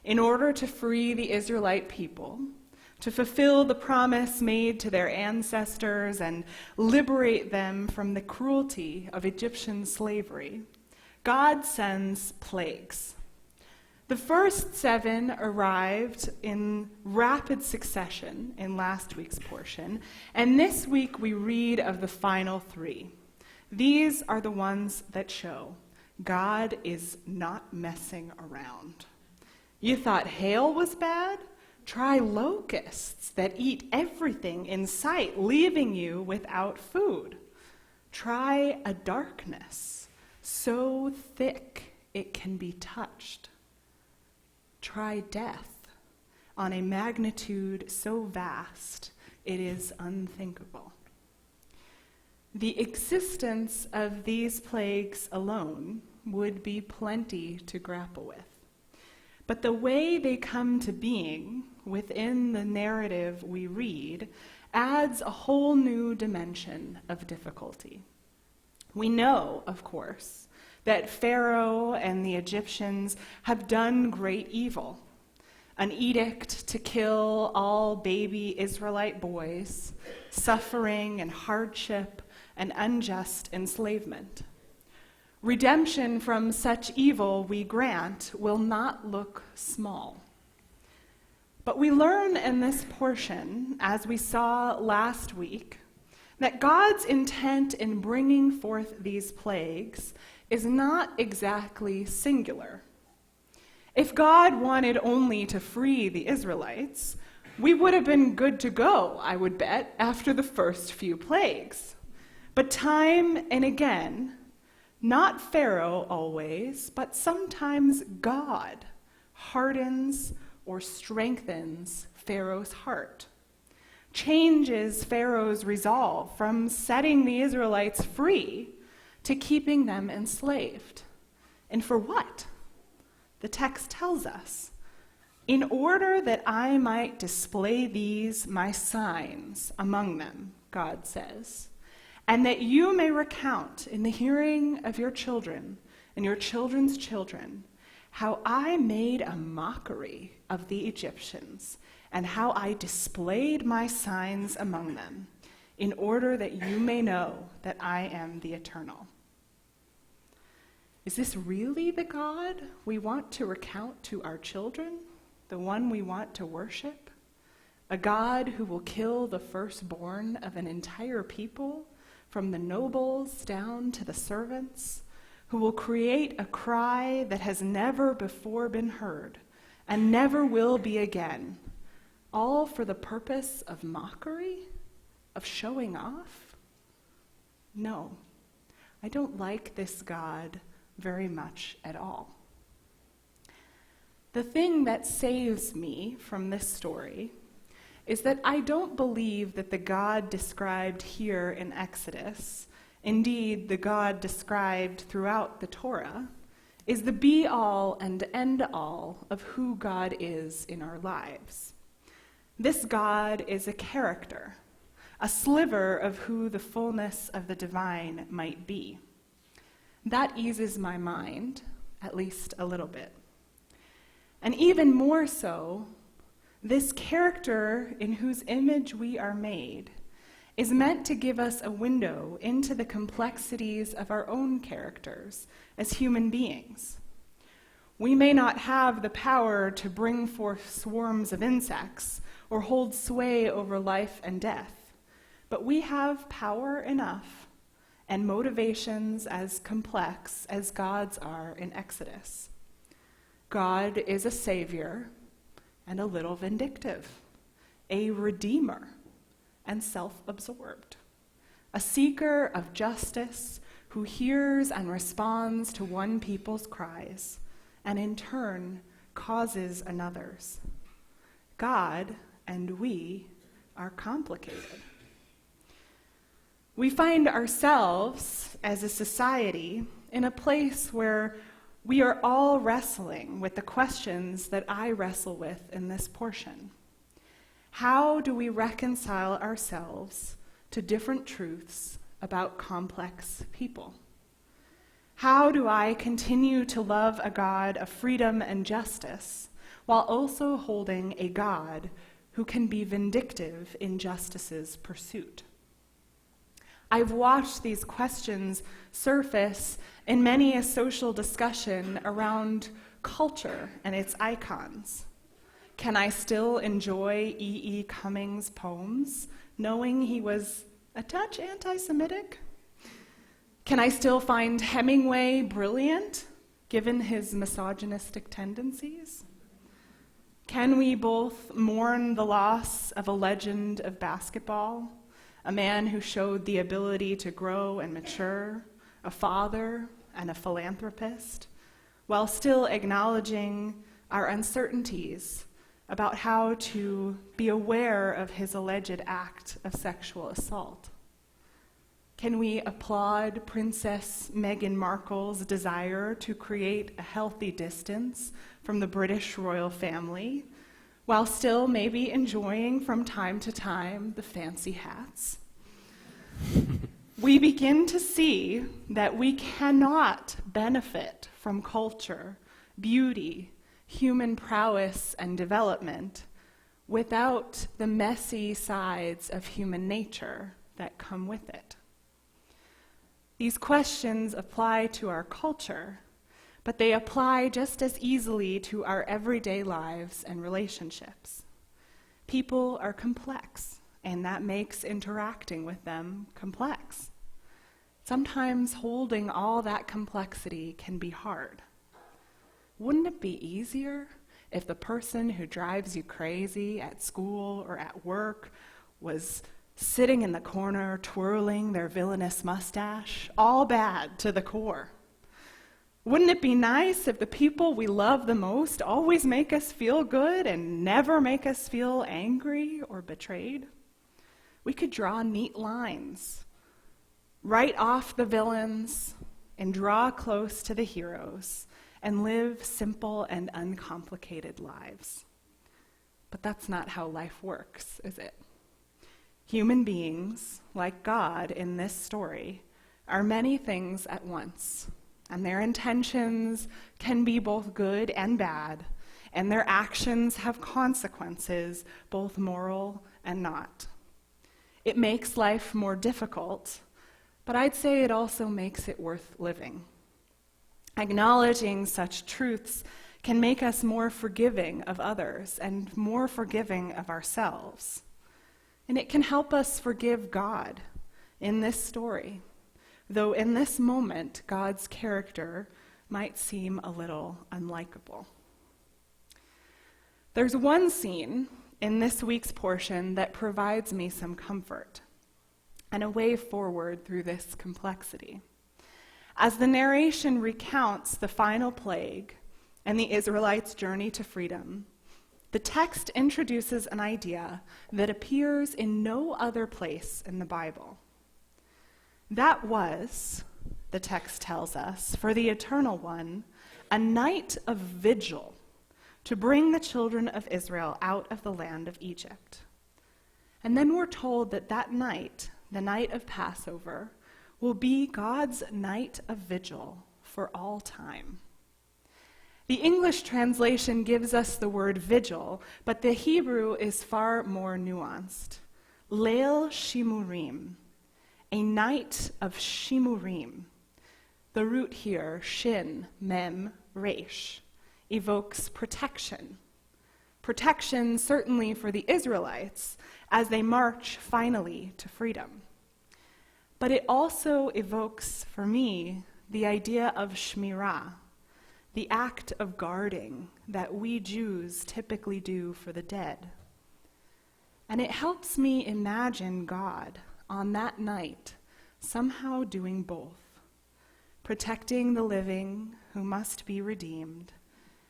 In order to free the Israelite people, to fulfill the promise made to their ancestors and liberate them from the cruelty of Egyptian slavery, God sends plagues. The first 7 arrived in rapid succession in last week's portion, and this week we read of the final 3. These are the ones that show God is not messing around. You thought hail was bad? Try locusts that eat everything in sight, leaving you without food. Try a darkness so thick it can be touched. Try death on a magnitude so vast it is unthinkable. The existence of these plagues alone would be plenty to grapple with. But the way they come to being within the narrative we read adds a whole new dimension of difficulty. We know, of course, that Pharaoh and the Egyptians have done great evil, an edict to kill all baby Israelite boys, suffering and hardship and unjust enslavement. Redemption from such evil, we grant, will not look small. But we learn in this portion, as we saw last week, that God's intent in bringing forth these plagues is not exactly singular. If God wanted only to free the Israelites, we would have been good to go, I would bet, after the first few plagues. But time and again, not Pharaoh always, but sometimes God hardens or strengthens Pharaoh's heart, changes Pharaoh's resolve from setting the Israelites free to keeping them enslaved. And for what? The text tells us, in order that I might display these my signs among them, God says, and that you may recount in the hearing of your children and your children's children how I made a mockery of the Egyptians and how I displayed my signs among them, in order that you may know that I am the Eternal. Is this really the God we want to recount to our children, the one we want to worship? A God who will kill the firstborn of an entire people, from the nobles down to the servants, who will create a cry that has never before been heard and never will be again, all for the purpose of mockery, of showing off? No, I don't like this God very much at all. The thing that saves me from this story is that I don't believe that the God described here in Exodus, indeed the God described throughout the Torah, is the be-all and end-all of who God is in our lives. This God is a character, a sliver of who the fullness of the divine might be. That eases my mind, at least a little bit. And even more so, this character in whose image we are made is meant to give us a window into the complexities of our own characters as human beings. We may not have the power to bring forth swarms of insects or hold sway over life and death, but we have power enough and motivations as complex as God's are in Exodus. God is a savior and a little vindictive, a redeemer and self-absorbed, a seeker of justice who hears and responds to one people's cries and in turn causes another's. God and we are complicated. We find ourselves as a society in a place where we are all wrestling with the questions that I wrestle with in this portion. How do we reconcile ourselves to different truths about complex people? How do I continue to love a God of freedom and justice while also holding a God who can be vindictive in justice's pursuit. I've watched these questions surface in many a social discussion around culture and its icons. Can I still enjoy E.E. Cummings' poems, knowing he was a touch anti-Semitic? Can I still find Hemingway brilliant, given his misogynistic tendencies? Can we both mourn the loss of a legend of basketball, a man who showed the ability to grow and mature, a father and a philanthropist, while still acknowledging our uncertainties about how to be aware of his alleged act of sexual assault? Can we applaud Princess Meghan Markle's desire to create a healthy distance from the British royal family, while still maybe enjoying from time to time the fancy hats? We begin to see that we cannot benefit from culture, beauty, human prowess, and development without the messy sides of human nature that come with it. These questions apply to our culture, but they apply just as easily to our everyday lives and relationships. People are complex, and that makes interacting with them complex. Sometimes holding all that complexity can be hard. Wouldn't it be easier if the person who drives you crazy at school or at work was sitting in the corner twirling their villainous mustache, all bad to the core? Wouldn't it be nice if the people we love the most always make us feel good and never make us feel angry or betrayed? We could draw neat lines, write off the villains, and draw close to the heroes, and live simple and uncomplicated lives. But that's not how life works, is it? Human beings, like God in this story, are many things at once, and their intentions can be both good and bad, and their actions have consequences, both moral and not. It makes life more difficult, but I'd say it also makes it worth living. Acknowledging such truths can make us more forgiving of others and more forgiving of ourselves. And it can help us forgive God in this story, though in this moment, God's character might seem a little unlikable. There's one scene in this week's portion that provides me some comfort and a way forward through this complexity. As the narration recounts the final plague and the Israelites' journey to freedom, the text introduces an idea that appears in no other place in the Bible. That was, the text tells us, for the Eternal One, a night of vigil to bring the children of Israel out of the land of Egypt. And then we're told that that night, the night of Passover, will be God's night of vigil for all time. The English translation gives us the word vigil, but the Hebrew is far more nuanced. Leil Shimurim, a night of Shimurim. The root here, shin, mem, resh, evokes protection. Protection certainly for the Israelites as they march finally to freedom. But it also evokes, for me, the idea of shmirah, the act of guarding that we Jews typically do for the dead. And it helps me imagine God on that night somehow doing both, protecting the living who must be redeemed,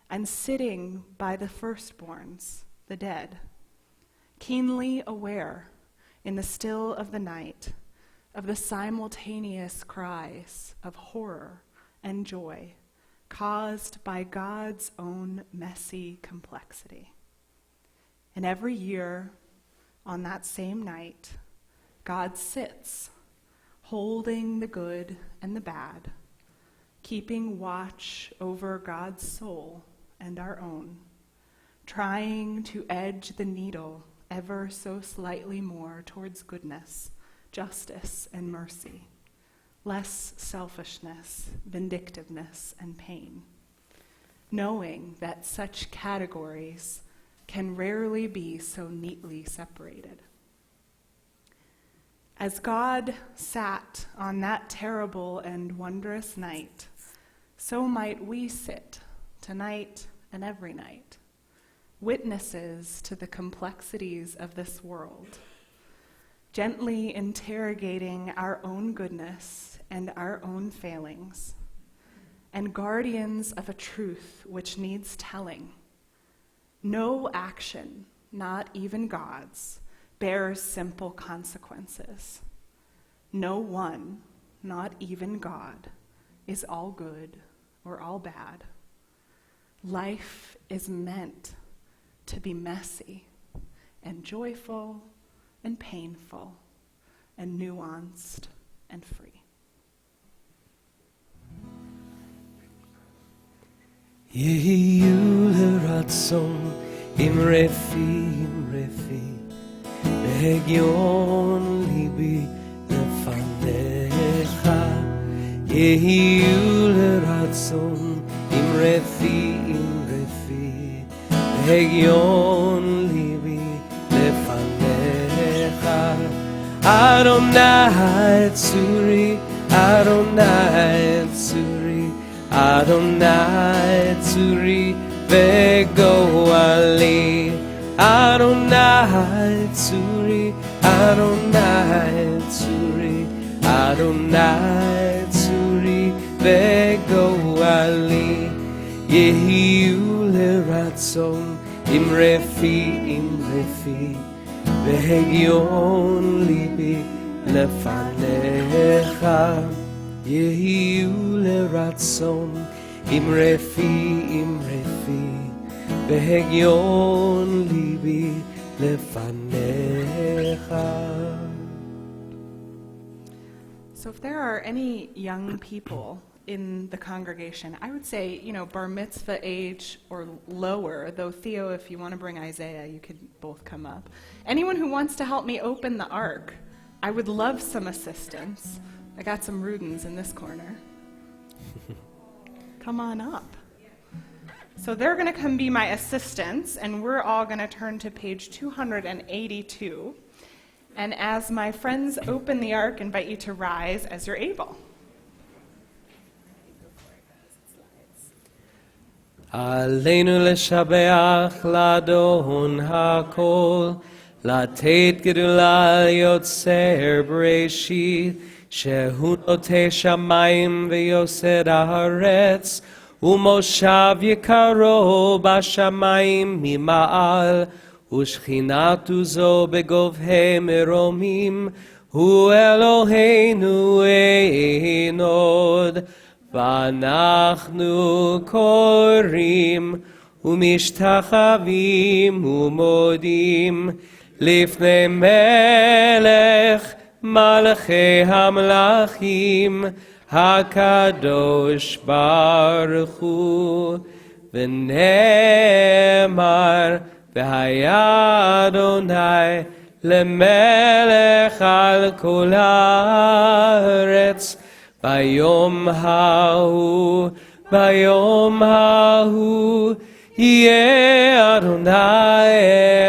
and sitting by the firstborns, the dead, keenly aware in the still of the night of the simultaneous cries of horror and joy caused by God's own messy complexity. And every year, on that same night, God sits, holding the good and the bad, keeping watch over God's soul and our own, trying to edge the needle ever so slightly more towards goodness, justice, and mercy, less selfishness, vindictiveness, and pain, knowing that such categories can rarely be so neatly separated. As God sat on that terrible and wondrous night, so might we sit tonight and every night, witnesses to the complexities of this world, gently interrogating our own goodness and our own failings, and guardians of a truth which needs telling. No action, not even God's, bears simple consequences. No one, not even God, is all good or all bad. Life is meant to be messy and joyful and painful and nuanced and free. יהיו לרצון אמרתי בהגיון ליבי לפניך. יהיו לרצון אמרתי בהגיון ליבי לפניך. אדוני צורי, אדוני צורי, אדוני צורי וגואלי. אדוני צורי, אדוני צורי, אדוני צורי וגואלי. יהיו לרצון אמרתי בהגיון ליבי לפניך. יהיו לרצון אמרתי בהגיון ליבי לפניך. So if there are any young people in the congregation, I would say, bar mitzvah age or lower, though Theo, if you want to bring Isaiah, you could both come up. Anyone who wants to help me open the ark, I would love some assistance. I got some Rudens in this corner. Come on up. So they're going to come be my assistants, and we're all going to turn to page 282. And as my friends open the ark, I invite you to rise as you're able. עלינו לשבח לאדון הכל, לתת גדולה ליוצר בראשית, שהוא נוטה שמיים ויוסד הארץ, ומושב יקרו בשמיים ממעל, ושכינת עוזו בגובהי מרומים, הוא אלוהינו אין עוד. ואנחנו קוראים ומשתחווים ומודים לפני מלך מלכי המלכים הקדוש ברוך הוא. ונאמר והיה אדוני למלך על כל הארץ. ביום ההוא יהיה אדוני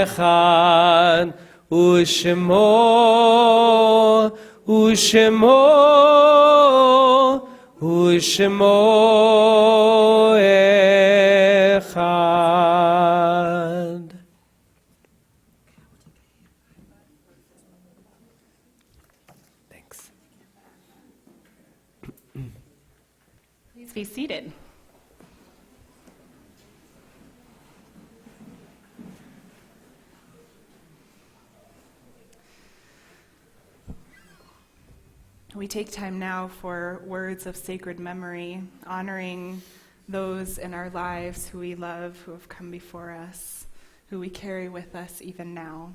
אחד, ושמו אחד. Please be seated. We take time now for words of sacred memory, honoring those in our lives who we love, who have come before us, who we carry with us even now.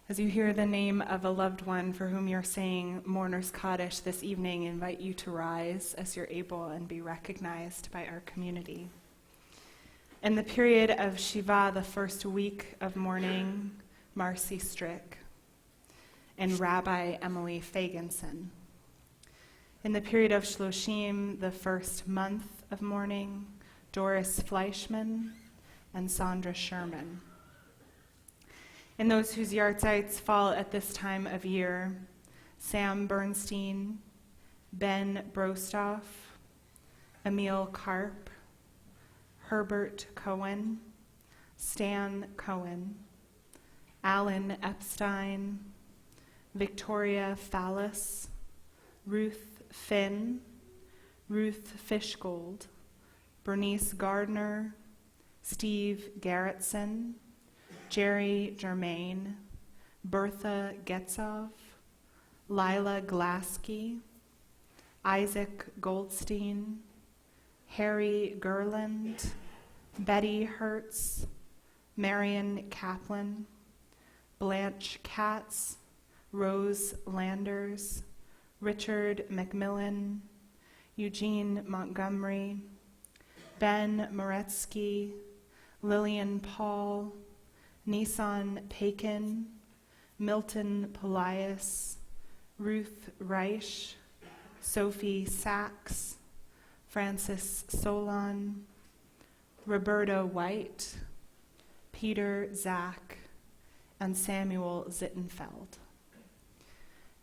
As you hear the name of a loved one for whom you're saying Mourner's Kaddish this evening, I invite you to rise as you're able and be recognized by our community. In the period of Shiva, the first week of mourning, Marcy Strick, and Rabbi Emily Fagenson. In the period of Shloshim, the first month of mourning, Doris Fleischman and Sandra Sherman. In those whose yahrzeits fall at this time of year, Sam Bernstein, Ben Brostoff, Emil Karp, Herbert Cohen, Stan Cohen, Alan Epstein, Victoria Fallis, Ruth Finn, Ruth Fishgold, Bernice Gardner, Steve Garrettson, Jerry Germain, Bertha Getzov, Lila Glaske, Isaac Goldstein, Harry Gerland, Betty Hertz, Marion Kaplan, Blanche Katz, Rose Landers, Richard McMillan, Eugene Montgomery, Ben Moretsky, Lillian Paul, Nissan Pakin, Milton Polias, Ruth Reich, Sophie Sachs, Francis Solon, Roberta White, Peter Zach, and Samuel Zittenfeld.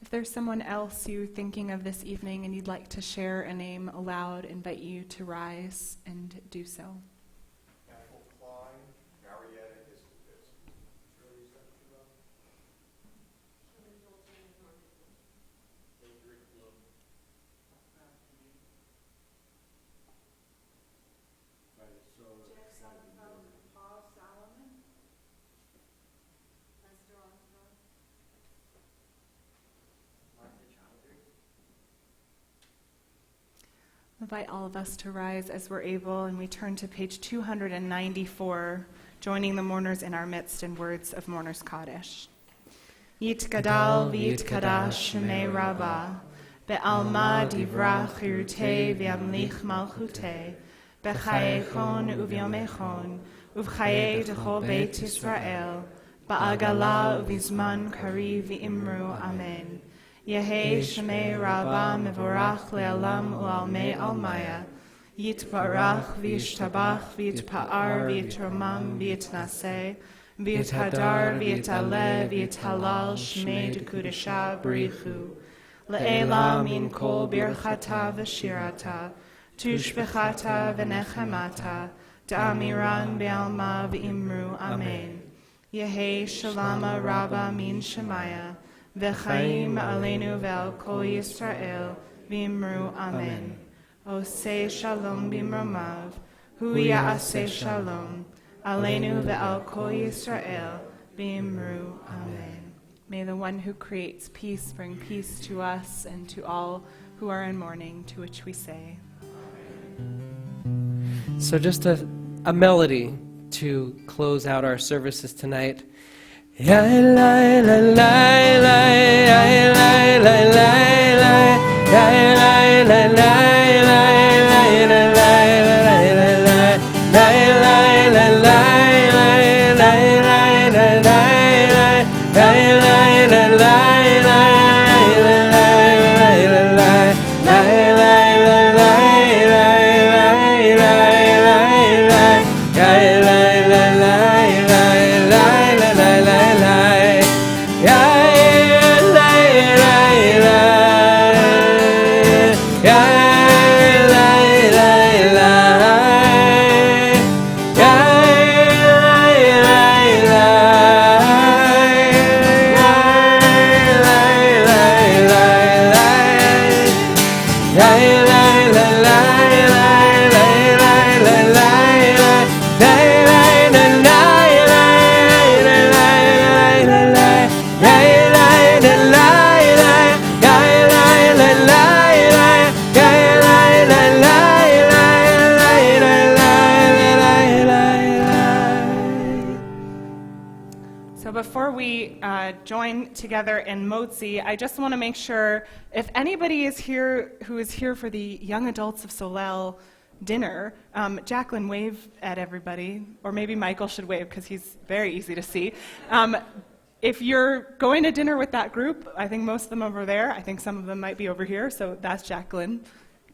If there's someone else you're thinking of this evening and you'd like to share a name aloud, I invite you to rise and do so. Ethel Klein, Marietta Iscovitz. Invite all of us to rise as we're able, and we turn to page 294, joining the mourners in our midst in words of Mourner's Kaddish. Yitgadal v'yitkadash shemei Rabbah, be'alma divrach chirutei v'yamlich malchutei, b'chayechon uvyomechon, uv'chayei d'chol beit Yisrael, ba'agala uv'izman kari v'imru amen. Yehei Shemei Rabbah mevorach le'alam u'almei almaya, yitbarach v'yishtabach v'yitpa'ar v'yitromam v'yitnaseh, v'yithadar v'yitale v'yithalal Shmei d'kudesha b'richu, le'ela min kol birchata v'shirata, tushbechata v'nechemata, da'amiran be'alma v'imru amen. Yehei Shalama Rabbah min Shemaya, V'chaim aleinu ve'al kol Yisrael, v'imru amen. Oseh shalom b'imromav, hu ya'aseh shalom, aleinu ve'al kol Yisrael, v'imru amen. May the one who creates peace bring peace to us and to all who are in mourning, to which we say. So just a melody to close out our services tonight. Ya la la la la, ya la la la la, ya la la la la, la la la la, la la la la, la la la Join together in Motzi, I just want to make sure if anybody is here who is here for the Young Adults of Solel dinner, Jacqueline, wave at everybody, or maybe Michael should wave because he's very easy to see. if you're going to dinner with that group, I think most of them over there, I think some of them might be over here, so that's Jacqueline.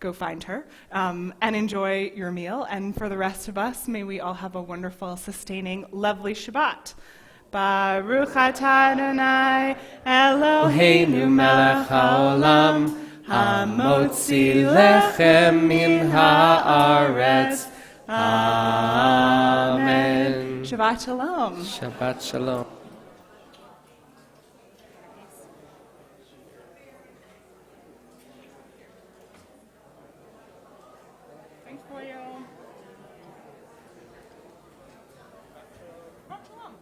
Go find her and enjoy your meal. And for the rest of us, may we all have a wonderful, sustaining, lovely Shabbat. Baruch atah Adonai Eloheinu melech haolam hamotzi lechem min haaretz. Amen. Shabbat shalom. Shabbat shalom. Thanks for you. Shabbat shalom.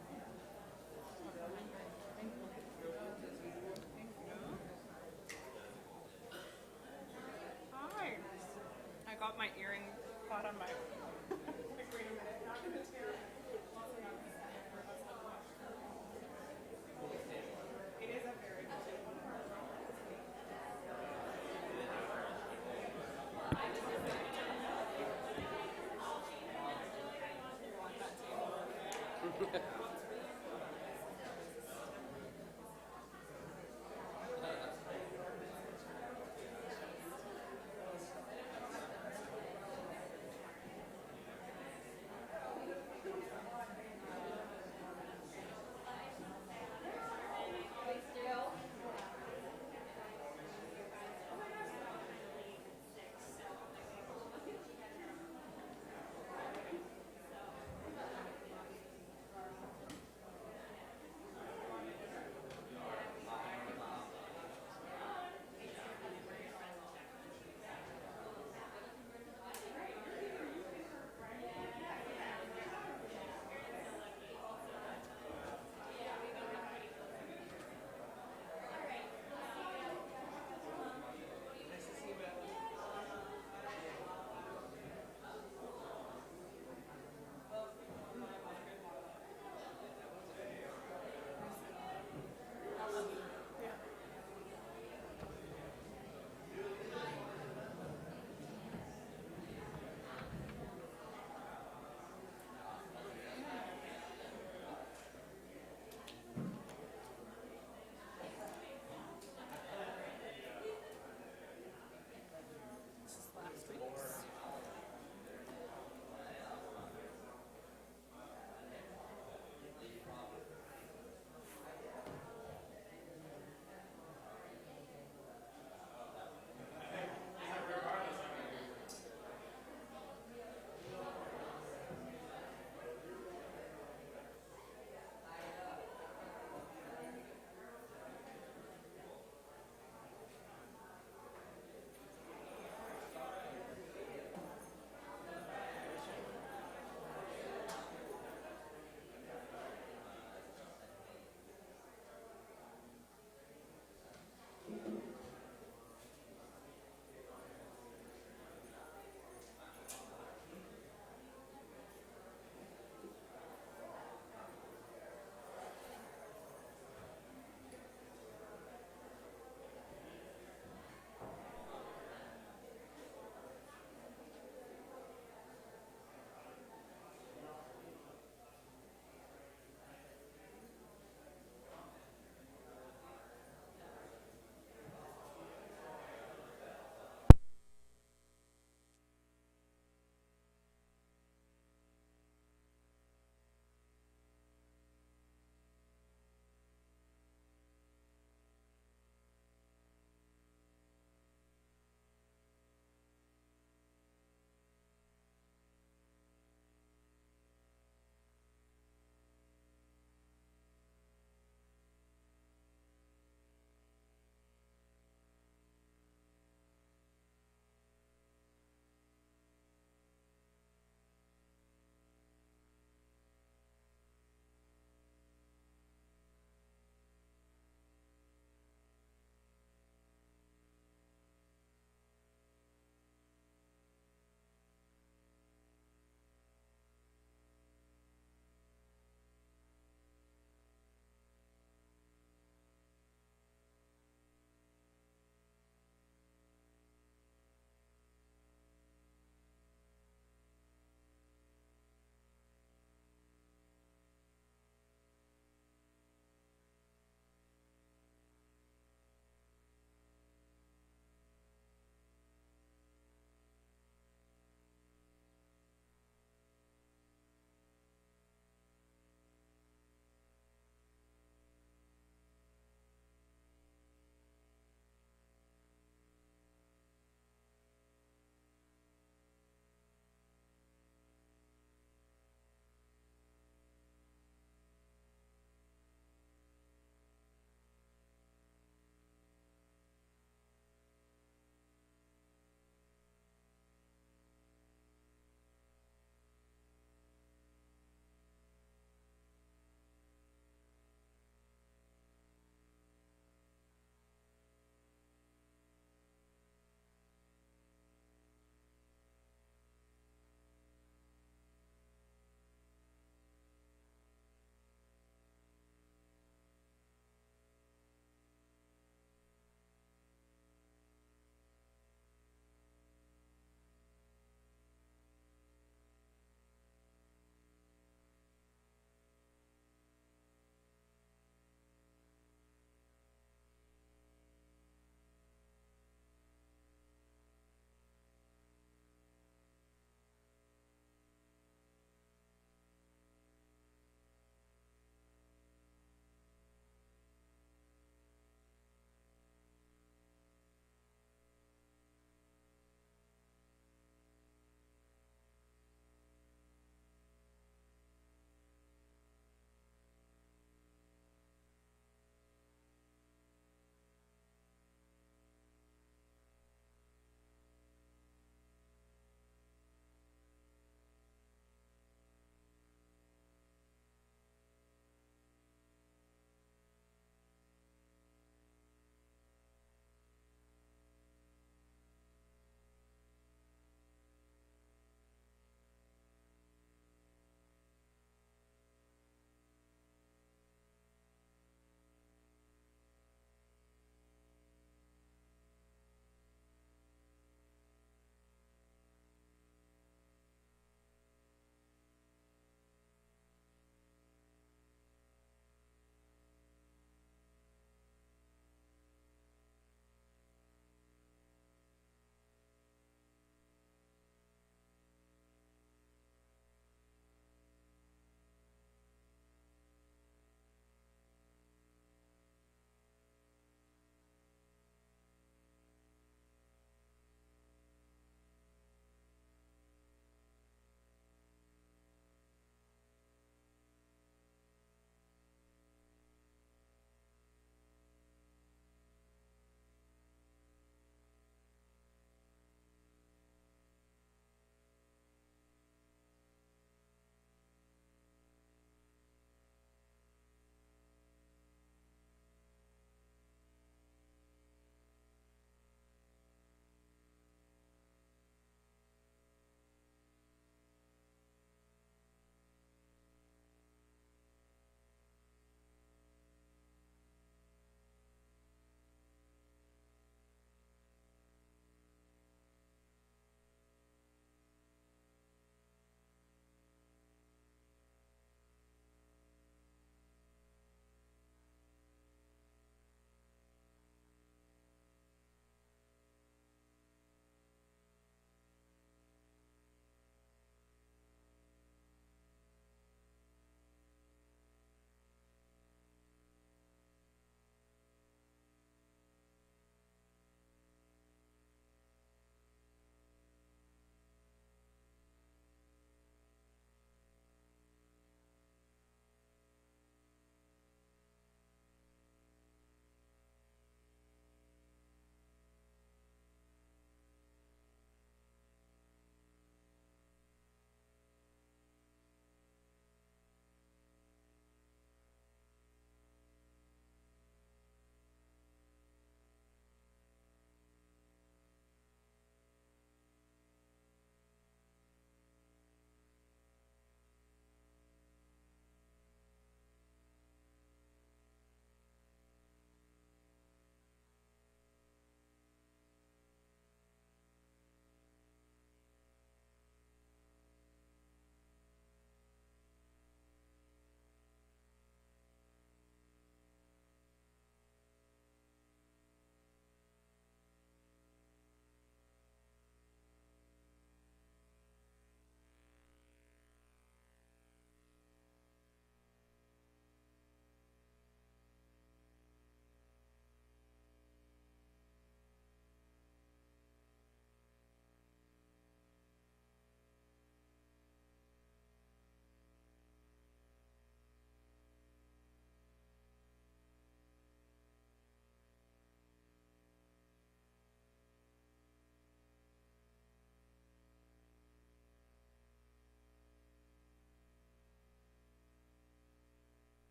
Hi. I got my earring caught on my